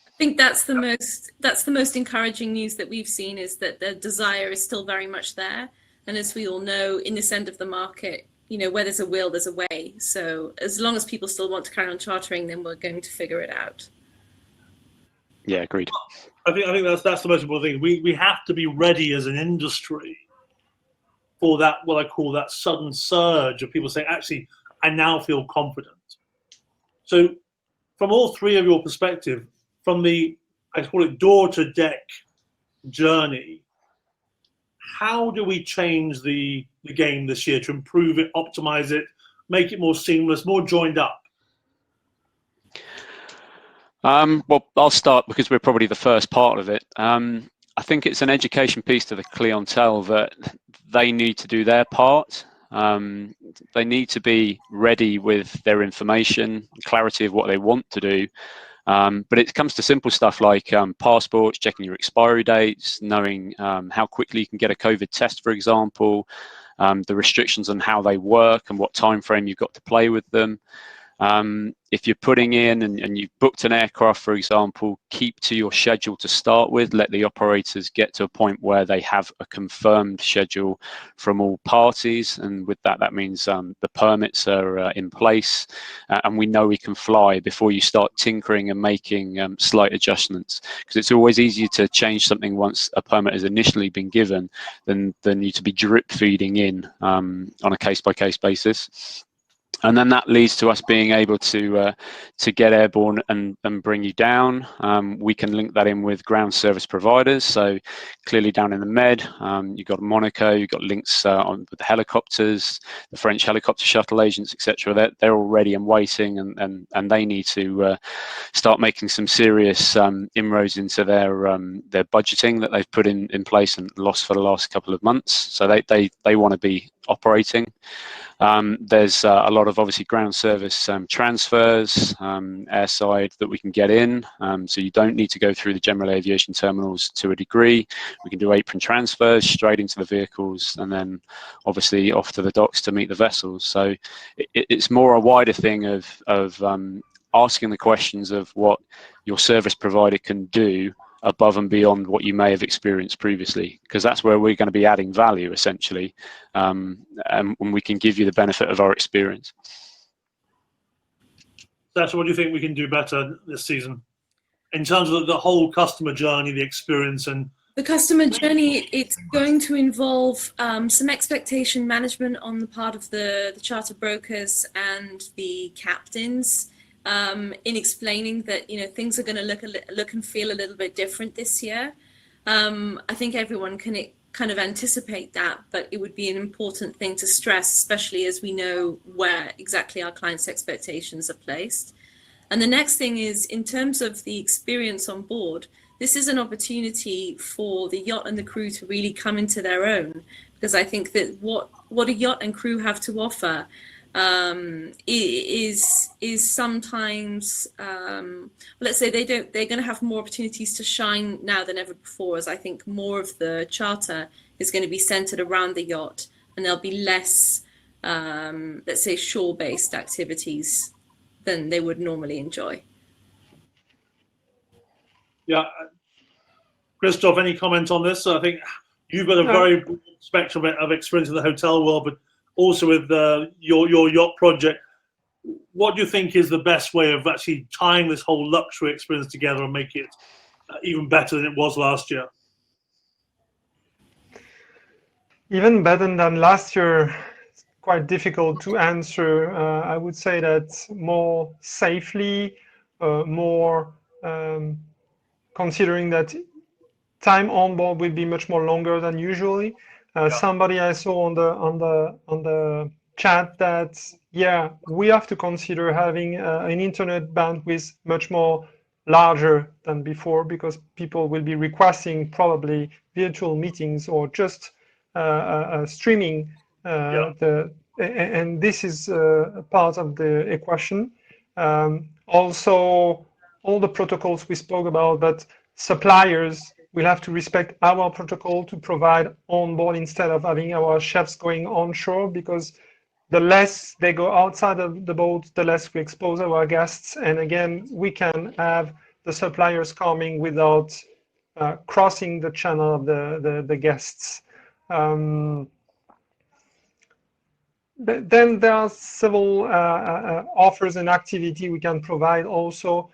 I think that's the most encouraging news that we've seen, is that the desire is still very much there. And as we all know, in this end of the market, where there's a will, there's a way. So as long as people still want to carry on chartering, then we're going to figure it out. Yeah, agreed. I think that's the most important thing. We have to be ready as an industry for that, what I call that sudden surge of people saying, actually, I now feel confident. So from all three of your perspective, from the, I call it door to deck journey, how do we change the game this year to improve it, optimize it, make it more seamless, more joined up? Well, I'll start because we're probably the first part of it. I think it's an education piece to the clientele that they need to do their part. They need to be ready with their information, clarity of what they want to do. But it comes to simple stuff like passports, checking your expiry dates, knowing how quickly you can get a COVID test, for example, the restrictions on how they work and what time frame you've got to play with them. If you're putting in and you've booked an aircraft, for example, keep to your schedule to start with. Let the operators get to a point where they have a confirmed schedule from all parties. And with that, that means the permits are in place and we know we can fly before you start tinkering and making slight adjustments. Because it's always easier to change something once a permit has initially been given than you to be drip feeding in on a case-by-case basis. And then that leads to us being able to get airborne and bring you down. We can link that in with ground service providers. So clearly down in the Med, you've got Monaco, you've got links on with the helicopters, the French helicopter shuttle agents, etc. They're all ready and waiting, and they need to start making some serious inroads into their budgeting that they've put in place and lost for the last couple of months. So they want to be operating. There's a lot of obviously ground service transfers airside that we can get in, so you don't need to go through the general aviation terminals to a degree. We can do apron transfers straight into the vehicles and then obviously off to the docks to meet the vessels. So it's more a wider thing of asking the questions of what your service provider can do above and beyond what you may have experienced previously, because that's where we're going to be adding value essentially, and we can give you the benefit of our experience. Sacha, what do you think we can do better this season in terms of the whole customer journey, the experience? And the customer journey, it's going to involve some expectation management on the part of the charter brokers and the captains, in explaining that things are going to look and feel a little bit different this year. I think everyone can kind of anticipate that, but it would be an important thing to stress, especially as we know where exactly our clients' expectations are placed. And the next thing is, in terms of the experience on board, this is an opportunity for the yacht and the crew to really come into their own, because I think that what a yacht and crew have to offer is sometimes, let's say they're going to have more opportunities to shine now than ever before, as I think more of the charter is going to be centered around the yacht, and there'll be less, let's say, shore-based activities than they would normally enjoy. Yeah. Christophe, any comment on this? I think you've got a very broad spectrum of experience in the hotel world, but also with your yacht project. What do you think is the best way of actually tying this whole luxury experience together and make it even better than it was last year? Even better than last year, it's quite difficult to answer. I would say that more safely, more considering that time on board will be much more longer than usually. Somebody I saw on the chat that we have to consider having an internet bandwidth much more larger than before, because people will be requesting probably virtual meetings or just streaming. And this is part of the equation. Also, all the protocols we spoke about, but suppliers will have to respect our protocol to provide on board instead of having our chefs going onshore, because the less they go outside of the boat, the less we expose our guests. And again, we can have the suppliers coming without crossing the channel of the guests. But then there are several offers and activity we can provide also.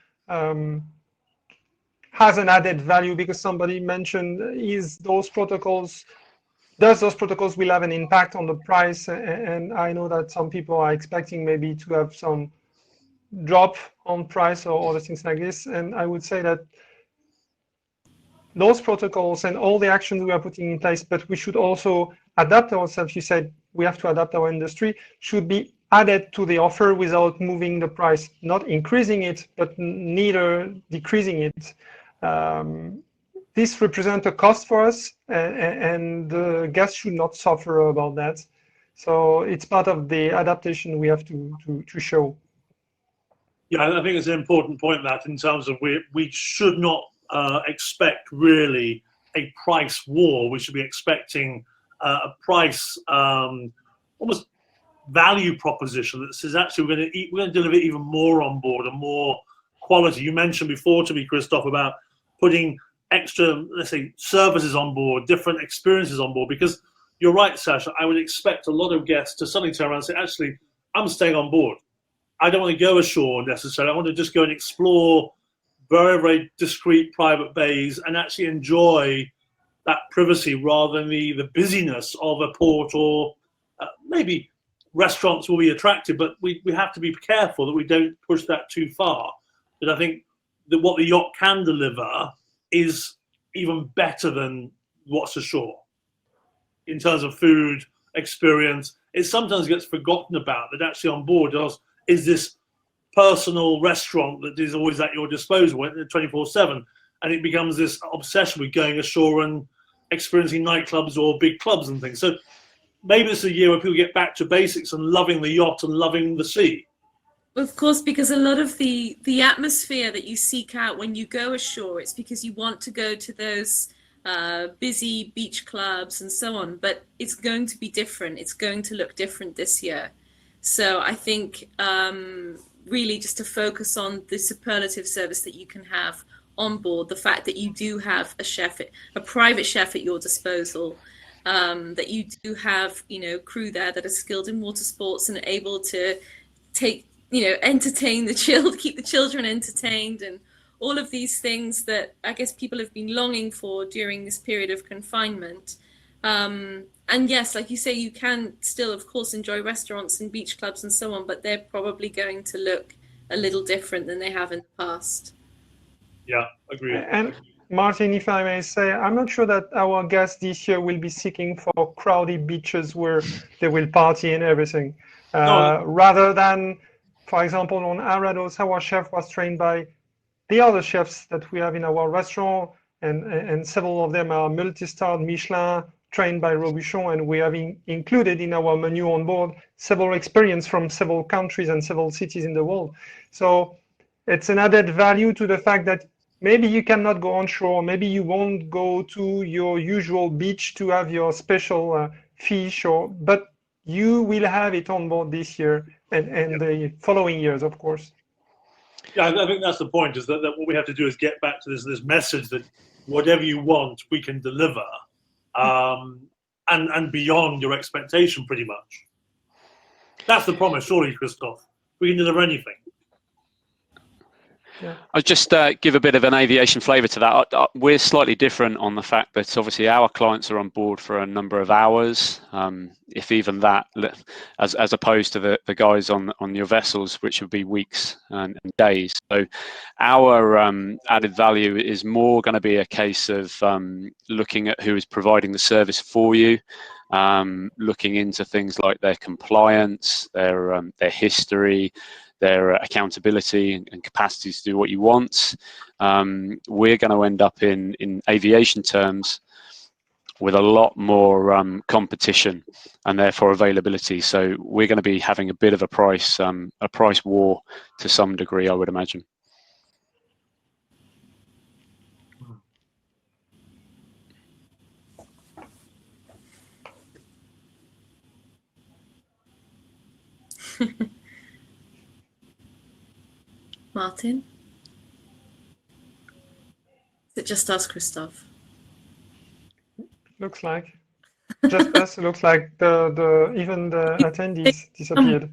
Has an added value, because somebody mentioned those protocols will have an impact on the price, and I know that some people are expecting maybe to have some drop on price or other things like this, and I would say that those protocols and all the actions we are putting in place, but we should also adapt ourselves. You said we have to adapt our industry, should be added to the offer without moving the price, not increasing it, but neither decreasing it. This represents a cost for us, and the guests should not suffer about that. So it's part of the adaptation we have to show. Yeah, I think it's an important point, that in terms of we should not expect really a price war. We should be expecting a price almost value proposition that says actually we're going to deliver even more on board and more quality. You mentioned before to me, Christophe, about putting extra, let's say, services on board, different experiences on board, because you're right, Sacha, I would expect a lot of guests to suddenly turn around and say, actually, I'm staying on board. I don't want to go ashore necessarily. I want to just go and explore very, very discreet private bays and actually enjoy that privacy rather than the busyness of a port, or maybe restaurants will be attractive, but we have to be careful that we don't push that too far. But I think that what the yacht can deliver is even better than what's ashore in terms of food experience. It sometimes gets forgotten about that actually on board is this personal restaurant that is always at your disposal 24/7, and it becomes this obsession with going ashore and experiencing nightclubs or big clubs and things. So maybe it's a year where people get back to basics and loving the yacht and loving the sea. Of course, because a lot of the atmosphere that you seek out when you go ashore, it's because you want to go to those busy beach clubs and so on, but it's going to be different. It's going to look different this year. So I think really just to focus on the superlative service that you can have on board, the fact that you do have a private chef at your disposal, that you do have, crew there that are skilled in water sports and able to entertain keep the children entertained, and all of these things that I guess people have been longing for during this period of confinement. And yes, like you say, you can still, of course, enjoy restaurants and beach clubs and so on, but they're probably going to look a little different than they have in the past. Yeah, agreed. Martin, if I may say, I'm not sure that our guests this year will be seeking for crowded beaches where they will party and everything. No. Rather than, for example, on Arados, our chef was trained by the other chefs that we have in our restaurant, and several of them are multi-starred Michelin, trained by Robuchon, and we have included in our menu on board several experience from several countries and several cities in the world. So it's an added value to the fact that maybe you cannot go onshore, maybe you won't go to your usual beach to have your special fish, but you will have it on board this year and the following years, of course. Yeah, I think that's the point, is that what we have to do is get back to this message that whatever you want, we can deliver, and beyond your expectation, pretty much. That's the promise, surely, Christophe. We can deliver anything. Yeah. I'll just give a bit of an aviation flavour to that. We're slightly different on the fact that obviously our clients are on board for a number of hours, if even that, as opposed to the guys on your vessels, which would be weeks and days. So our added value is more going to be a case of looking at who is providing the service for you, looking into things like their compliance, their history, their accountability and capacity to do what you want. We're going to end up in aviation terms with a lot more competition and therefore availability. So we're going to be having a bit of a price war to some degree, I would imagine. Martin? Is it just us, Christophe? Looks like. Just us. It looks like even the attendees disappeared.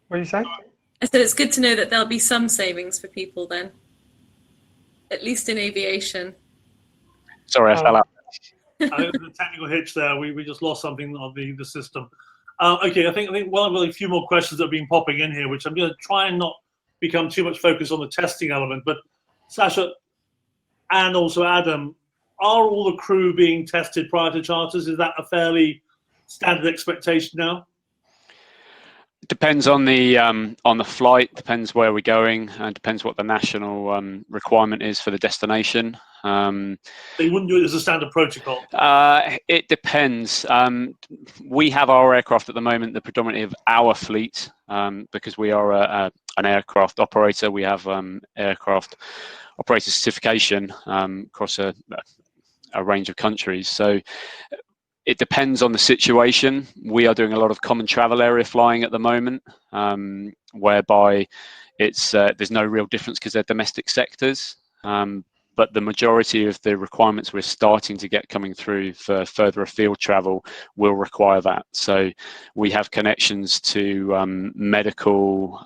What do you say? I said it's good to know that there'll be some savings for people then, at least in aviation. Sorry, I fell out. I think there's a technical hitch there. We just lost something on the system. Okay, I think a few more questions that have been popping in here, which I'm going to try and not become too much focused on the testing element. But Sacha and also Adam, are all the crew being tested prior to charters? Is that a fairly standard expectation now? Depends on the flight, depends where we're going, and depends what the national requirement is for the destination. They wouldn't do it as a standard protocol? It depends. We have our aircraft at the moment, the predominantly of our fleet, because we are an aircraft operator. We have aircraft operator certification across a range of countries. So it depends on the situation. We are doing a lot of common travel area flying at the moment, whereby there's no real difference because they're domestic sectors. But the majority of the requirements we're starting to get coming through for further afield travel will require that. So we have connections to medical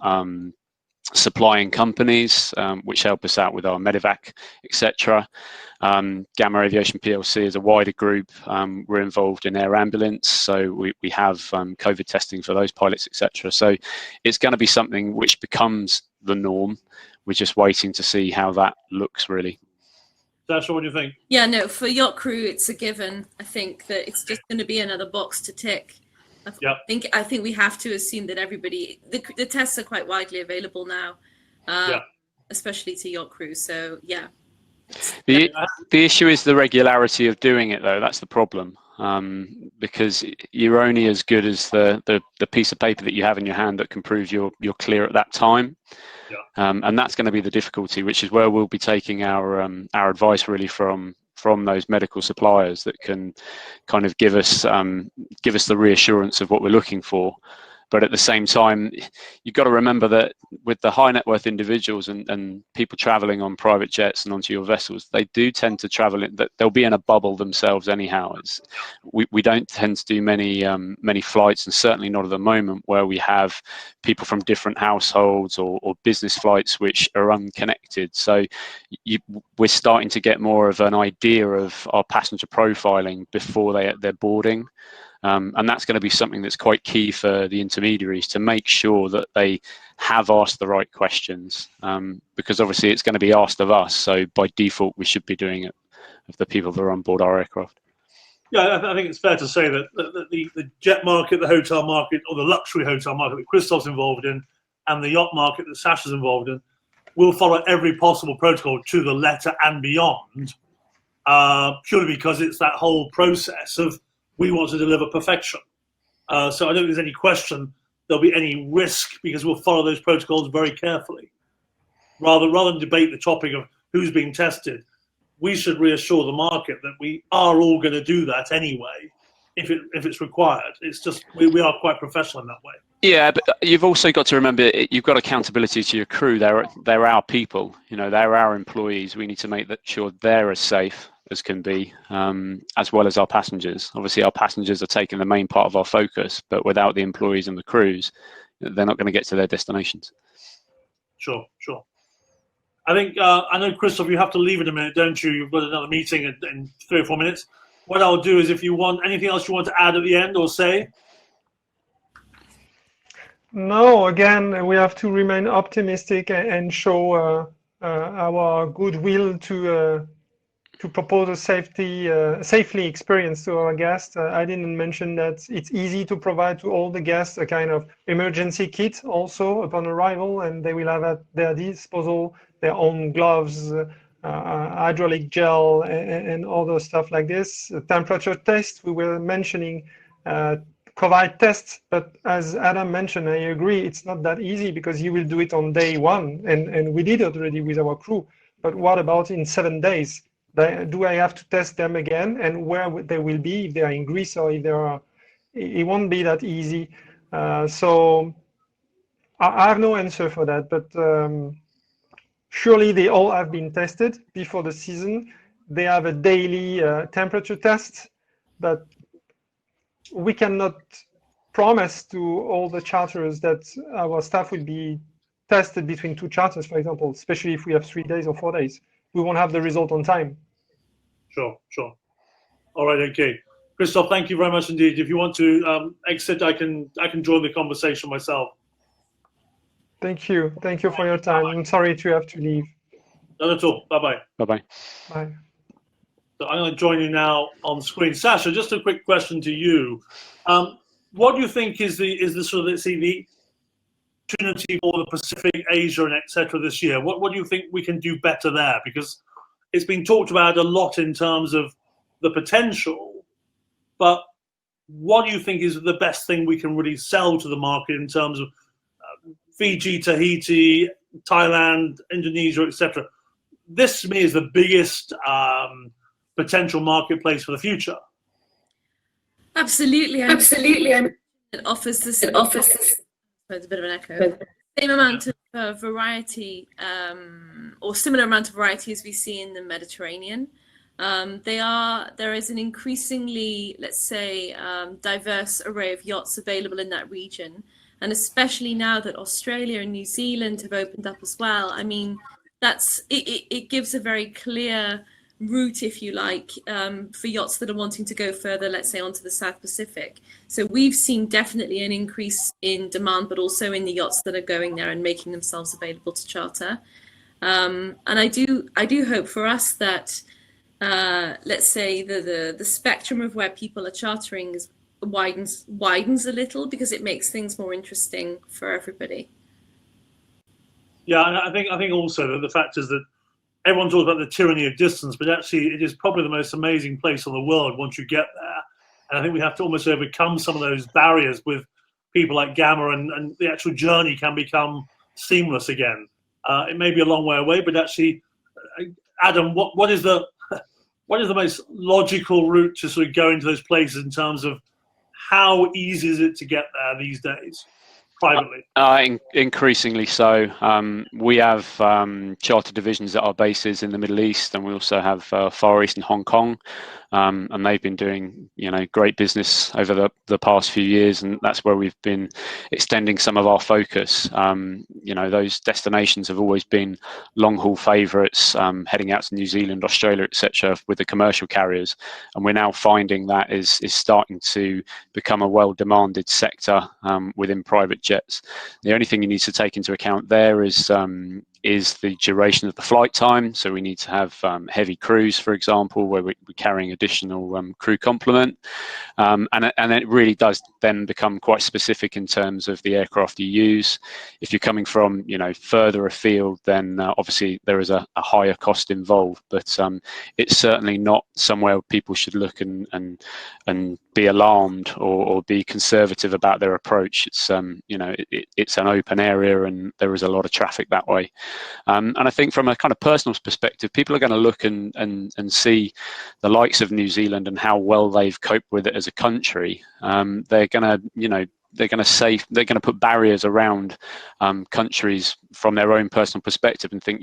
supplying companies, which help us out with our medevac, etc. Gama Aviation PLC is a wider group. We're involved in air ambulance, so we have COVID testing for those pilots, etc. So it's going to be something which becomes the norm. We're just waiting to see how that looks, really. Sacha, what do you think? Yeah, no, for yacht crew, it's a given. I think that it's just going to be another box to tick. I think we have to assume that everybody, the tests are quite widely available now, especially to yacht crew. So yeah. The issue is the regularity of doing it, though. That's the problem, because you're only as good as the piece of paper that you have in your hand that can prove you're clear at that time. Yeah. And that's going to be the difficulty, which is where we'll be taking our advice really from those medical suppliers that can kind of give us the reassurance of what we're looking for. But at the same time, you've got to remember that with the high net worth individuals and people traveling on private jets and onto your vessels, they do tend to travel that they'll be in a bubble themselves anyhow. We don't tend to do many flights, and certainly not at the moment where we have people from different households or business flights which are unconnected. So we're starting to get more of an idea of our passenger profiling before they're boarding. And that's going to be something that's quite key for the intermediaries to make sure that they have asked the right questions, because obviously it's going to be asked of us. So by default, we should be doing it of the people that are on board our aircraft. Yeah, I think it's fair to say that the jet market, the hotel market, or the luxury hotel market that Christophe's involved in, and the yacht market that Sacha's involved in, will follow every possible protocol to the letter and beyond, purely because it's that whole process of we want to deliver perfection. So I don't think there's any question there'll be any risk, because we'll follow those protocols very carefully. Rather than debate the topic of who's being tested, we should reassure the market that we are all going to do that anyway, if it's required. It's just we are quite professional in that way. Yeah, but you've also got to remember, you've got accountability to your crew. They're our people, they're our employees. We need to make sure they're as safe as can be, as well as our passengers. Obviously, our passengers are taking the main part of our focus, but without the employees and the crews, they're not going to get to their destinations. Sure. I think, I know, Christophe, you have to leave in a minute, don't you? You've got another meeting in 3 or 4 minutes. What I'll do is, if you want anything else you want to add at the end or say? No, again, we have to remain optimistic and show our goodwill to propose a safely experience to our guests. I didn't mention that it's easy to provide to all the guests a kind of emergency kit also upon arrival, and they will have at their disposal their own gloves, hydraulic gel, and other stuff like this. Temperature test, we were mentioning Covert tests, but as Adam mentioned, I agree, it's not that easy because you will do it on day one, and we did it already with our crew. But what about in 7 days? Do I have to test them again, and where they will be, if they are in Greece or if they are? It won't be that easy. So I have no answer for that, but surely they all have been tested before the season. They have a daily temperature test, but we cannot promise to all the charters that our staff will be tested between 2 charters, for example, especially if we have 3 days or 4 days. We won't have the result on time. Sure. All right, okay. Christophe, thank you very much indeed. If you want to exit, I can join the conversation myself. Thank you for your time. I'm sorry to have to leave. Not at all. Bye-bye. Bye-bye. Bye. So I'm going to join you now on screen. Sacha, just a quick question to you. What do you think is the sort of, let's see, the opportunity for the Pacific, Asia, and etc. this year? What do you think we can do better there? Because it's been talked about a lot in terms of the potential, but what do you think is the best thing we can really sell to the market in terms of Fiji, Tahiti, Thailand, Indonesia, etc.? This, to me, is the biggest potential marketplace for the future. Absolutely. It offers this. There's a bit of an echo. Same amount of variety, or similar amount of variety as we see in the Mediterranean. There is an increasingly, let's say, diverse array of yachts available in that region, and especially now that Australia and New Zealand have opened up as well. I mean, it gives a very clear route, if you like, for yachts that are wanting to go further, let's say, onto the South Pacific. So we've seen definitely an increase in demand, but also in the yachts that are going there and making themselves available to charter. And I do hope for us that, let's say, the spectrum of where people are chartering widens a little, because it makes things more interesting for everybody. Yeah, and I think also that the fact is that everyone talks about the tyranny of distance, but actually it is probably the most amazing place in the world once you get there. And I think we have to almost overcome some of those barriers with people like Gama, and the actual journey can become seamless again. It may be a long way away, but actually, Adam, what is the most logical route to sort of go into those places in terms of how easy is it to get there these days? privately? Increasingly so. We have charter divisions at our bases in the Middle East, and we also have Far East and Hong Kong, and they've been doing great business over the past few years, and that's where we've been extending some of our focus. Those destinations have always been long haul favourites, heading out to New Zealand, Australia, etc., with the commercial carriers, and we're now finding that is starting to become a well demanded sector within private jets. The only thing you need to take into account there is the duration of the flight time. So we need to have heavy crews, for example, where we're carrying additional crew complement, and it really does then become quite specific in terms of the aircraft you use. If you're coming from further afield, then obviously there is a higher cost involved, but it's certainly not somewhere people should look and be alarmed or be conservative about their approach. It's it's an open area and there is a lot of traffic that way. And I think from a kind of personal perspective, people are going to look and see the likes of New Zealand and how well they've coped with it as a country. They're going to put barriers around countries from their own personal perspective and think,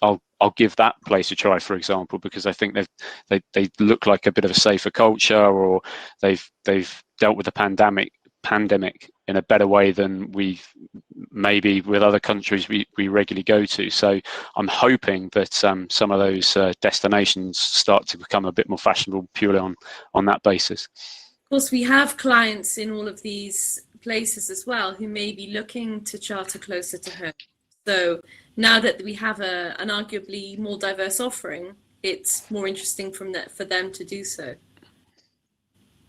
I'll give that place a try, for example, because I think they look like a bit of a safer culture, or they've dealt with the pandemic in a better way than we've maybe with other countries we regularly go to. So I'm hoping that some of those destinations start to become a bit more fashionable purely on that basis. Of course, we have clients in all of these places as well who may be looking to charter closer to home. So now that we have an arguably more diverse offering, it's more interesting for them to do so.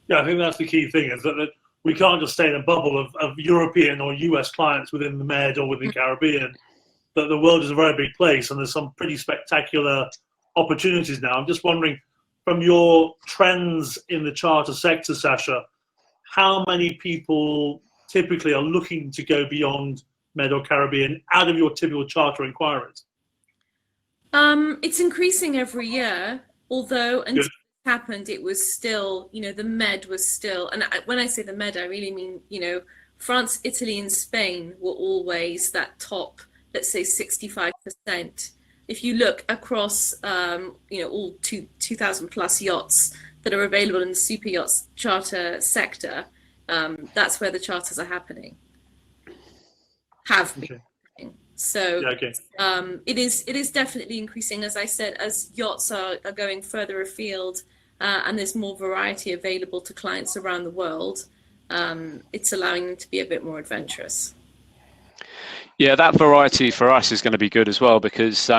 Yeah, I think that's the key thing, is that we can't just stay in a bubble of European or US clients within the Med or within the Caribbean. That the world is a very big place and there's some pretty spectacular opportunities now. I'm just wondering, from your trends in the charter sector, Sacha, how many people typically are looking to go beyond Med or Caribbean out of your typical charter inquiries? It's increasing every year, although until it happened, it was still, the Med was still, and when I say the Med, I really mean, France, Italy, and Spain were always that top, let's say 65%. If you look across, all 2,000 plus yachts that are available in the super yachts charter sector, that's where the charters are happening. Have been. Okay. So it is definitely increasing, as I said, as yachts are going further afield and there's more variety available to clients around the world. It's allowing them to be a bit more adventurous. Yeah, that variety for us is going to be good as well, because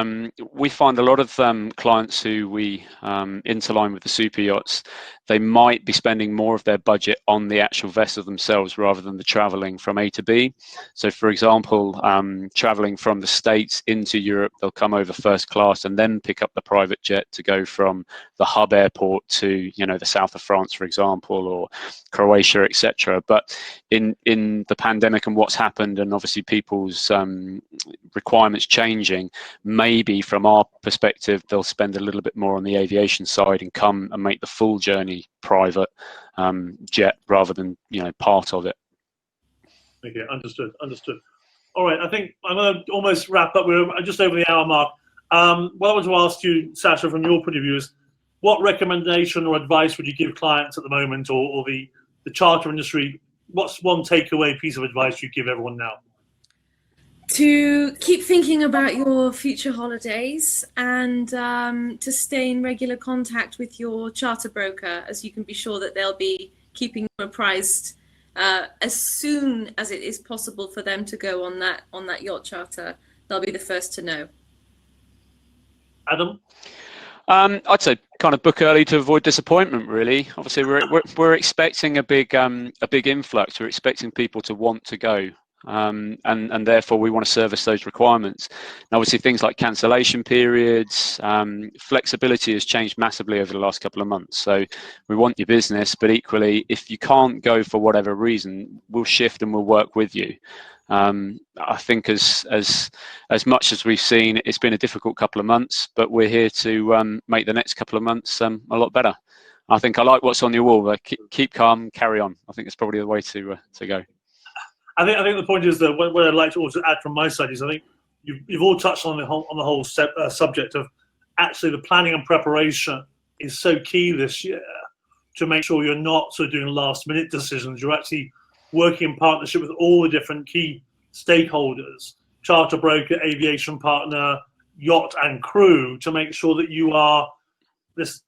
we find a lot of clients who we interline with the super yachts, they might be spending more of their budget on the actual vessel themselves rather than the traveling from A to B. So, for example, traveling from the States into Europe, they'll come over first class and then pick up the private jet to go from the hub airport to, the south of France, for example, or Croatia, etc. But in the pandemic and what's happened, and obviously people's requirements changing, maybe from our perspective, they'll spend a little bit more on the aviation side and come and make the full journey private jet rather than part of it. Okay, understood. All right, I think I'm going to almost wrap up. We're just over the hour mark. What I want to ask you, Sacha, from your point of view, is what recommendation or advice would you give clients at the moment, or the charter industry? What's one takeaway piece of advice you'd give everyone now? To keep thinking about your future holidays and to stay in regular contact with your charter broker, as you can be sure that they'll be keeping you apprised as soon as it is possible for them to go on that yacht charter. They'll be the first to know. Adam? I'd say kind of book early to avoid disappointment, really. Obviously, we're expecting a big influx. We're expecting people to want to go. And therefore we want to service those requirements. And obviously things like cancellation periods, flexibility has changed massively over the last couple of months. So we want your business, but equally, if you can't go for whatever reason, we'll shift and we'll work with you. I think as much as we've seen, it's been a difficult couple of months, but we're here to make the next couple of months a lot better. I think I like what's on your wall. Keep calm, carry on. I think it's probably the way to go. I think the point is that what I'd like to also add from my side is I think you've all touched on the whole subject of actually the planning and preparation is so key this year to make sure you're not sort of doing last minute decisions. You're actually working in partnership with all the different key stakeholders, charter broker, aviation partner, yacht and crew, to make sure that you are this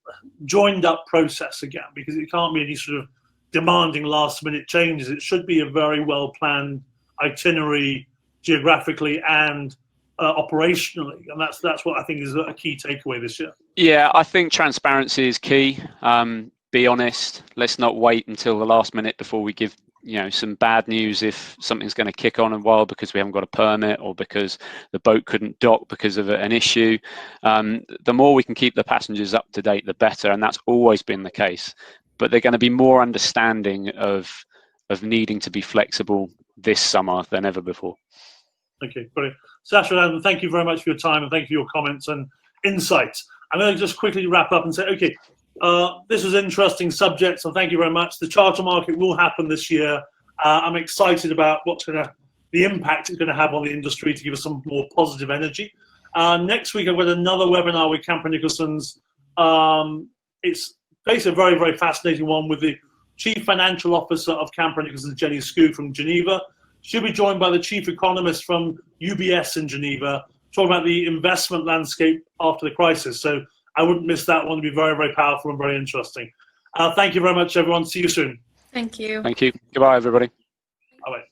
joined up process again, because it can't be any sort of demanding last minute changes. It should be a very well planned itinerary geographically and operationally, and that's what I think is a key takeaway this year. Yeah, I think transparency is key. Be honest. Let's not wait until the last minute before we give some bad news if something's going to kick on a while because we haven't got a permit or because the boat couldn't dock because of an issue. The more we can keep the passengers up to date, the better, and that's always been the case. But they're going to be more understanding of needing to be flexible this summer than ever before. Okay, brilliant. Sacha and Adam, thank you very much for your time and thank you for your comments and insights. I'm going to just quickly wrap up and say, okay, this was an interesting subject, so thank you very much. The charter market will happen this year. I'm excited about the impact it's going to have on the industry to give us some more positive energy. Next week, I've got another webinar with Camper Nicholsons. It's basically a very, very fascinating one with the Chief Financial Officer of Camper Nicholsons, Jenny Skoo from Geneva. She'll be joined by the Chief Economist from UBS in Geneva, talking about the investment landscape after the crisis. So I wouldn't miss that one. It'll be very, very powerful and very interesting. Thank you very much, everyone. See you soon. Thank you. Thank you. Goodbye, everybody. Bye-bye.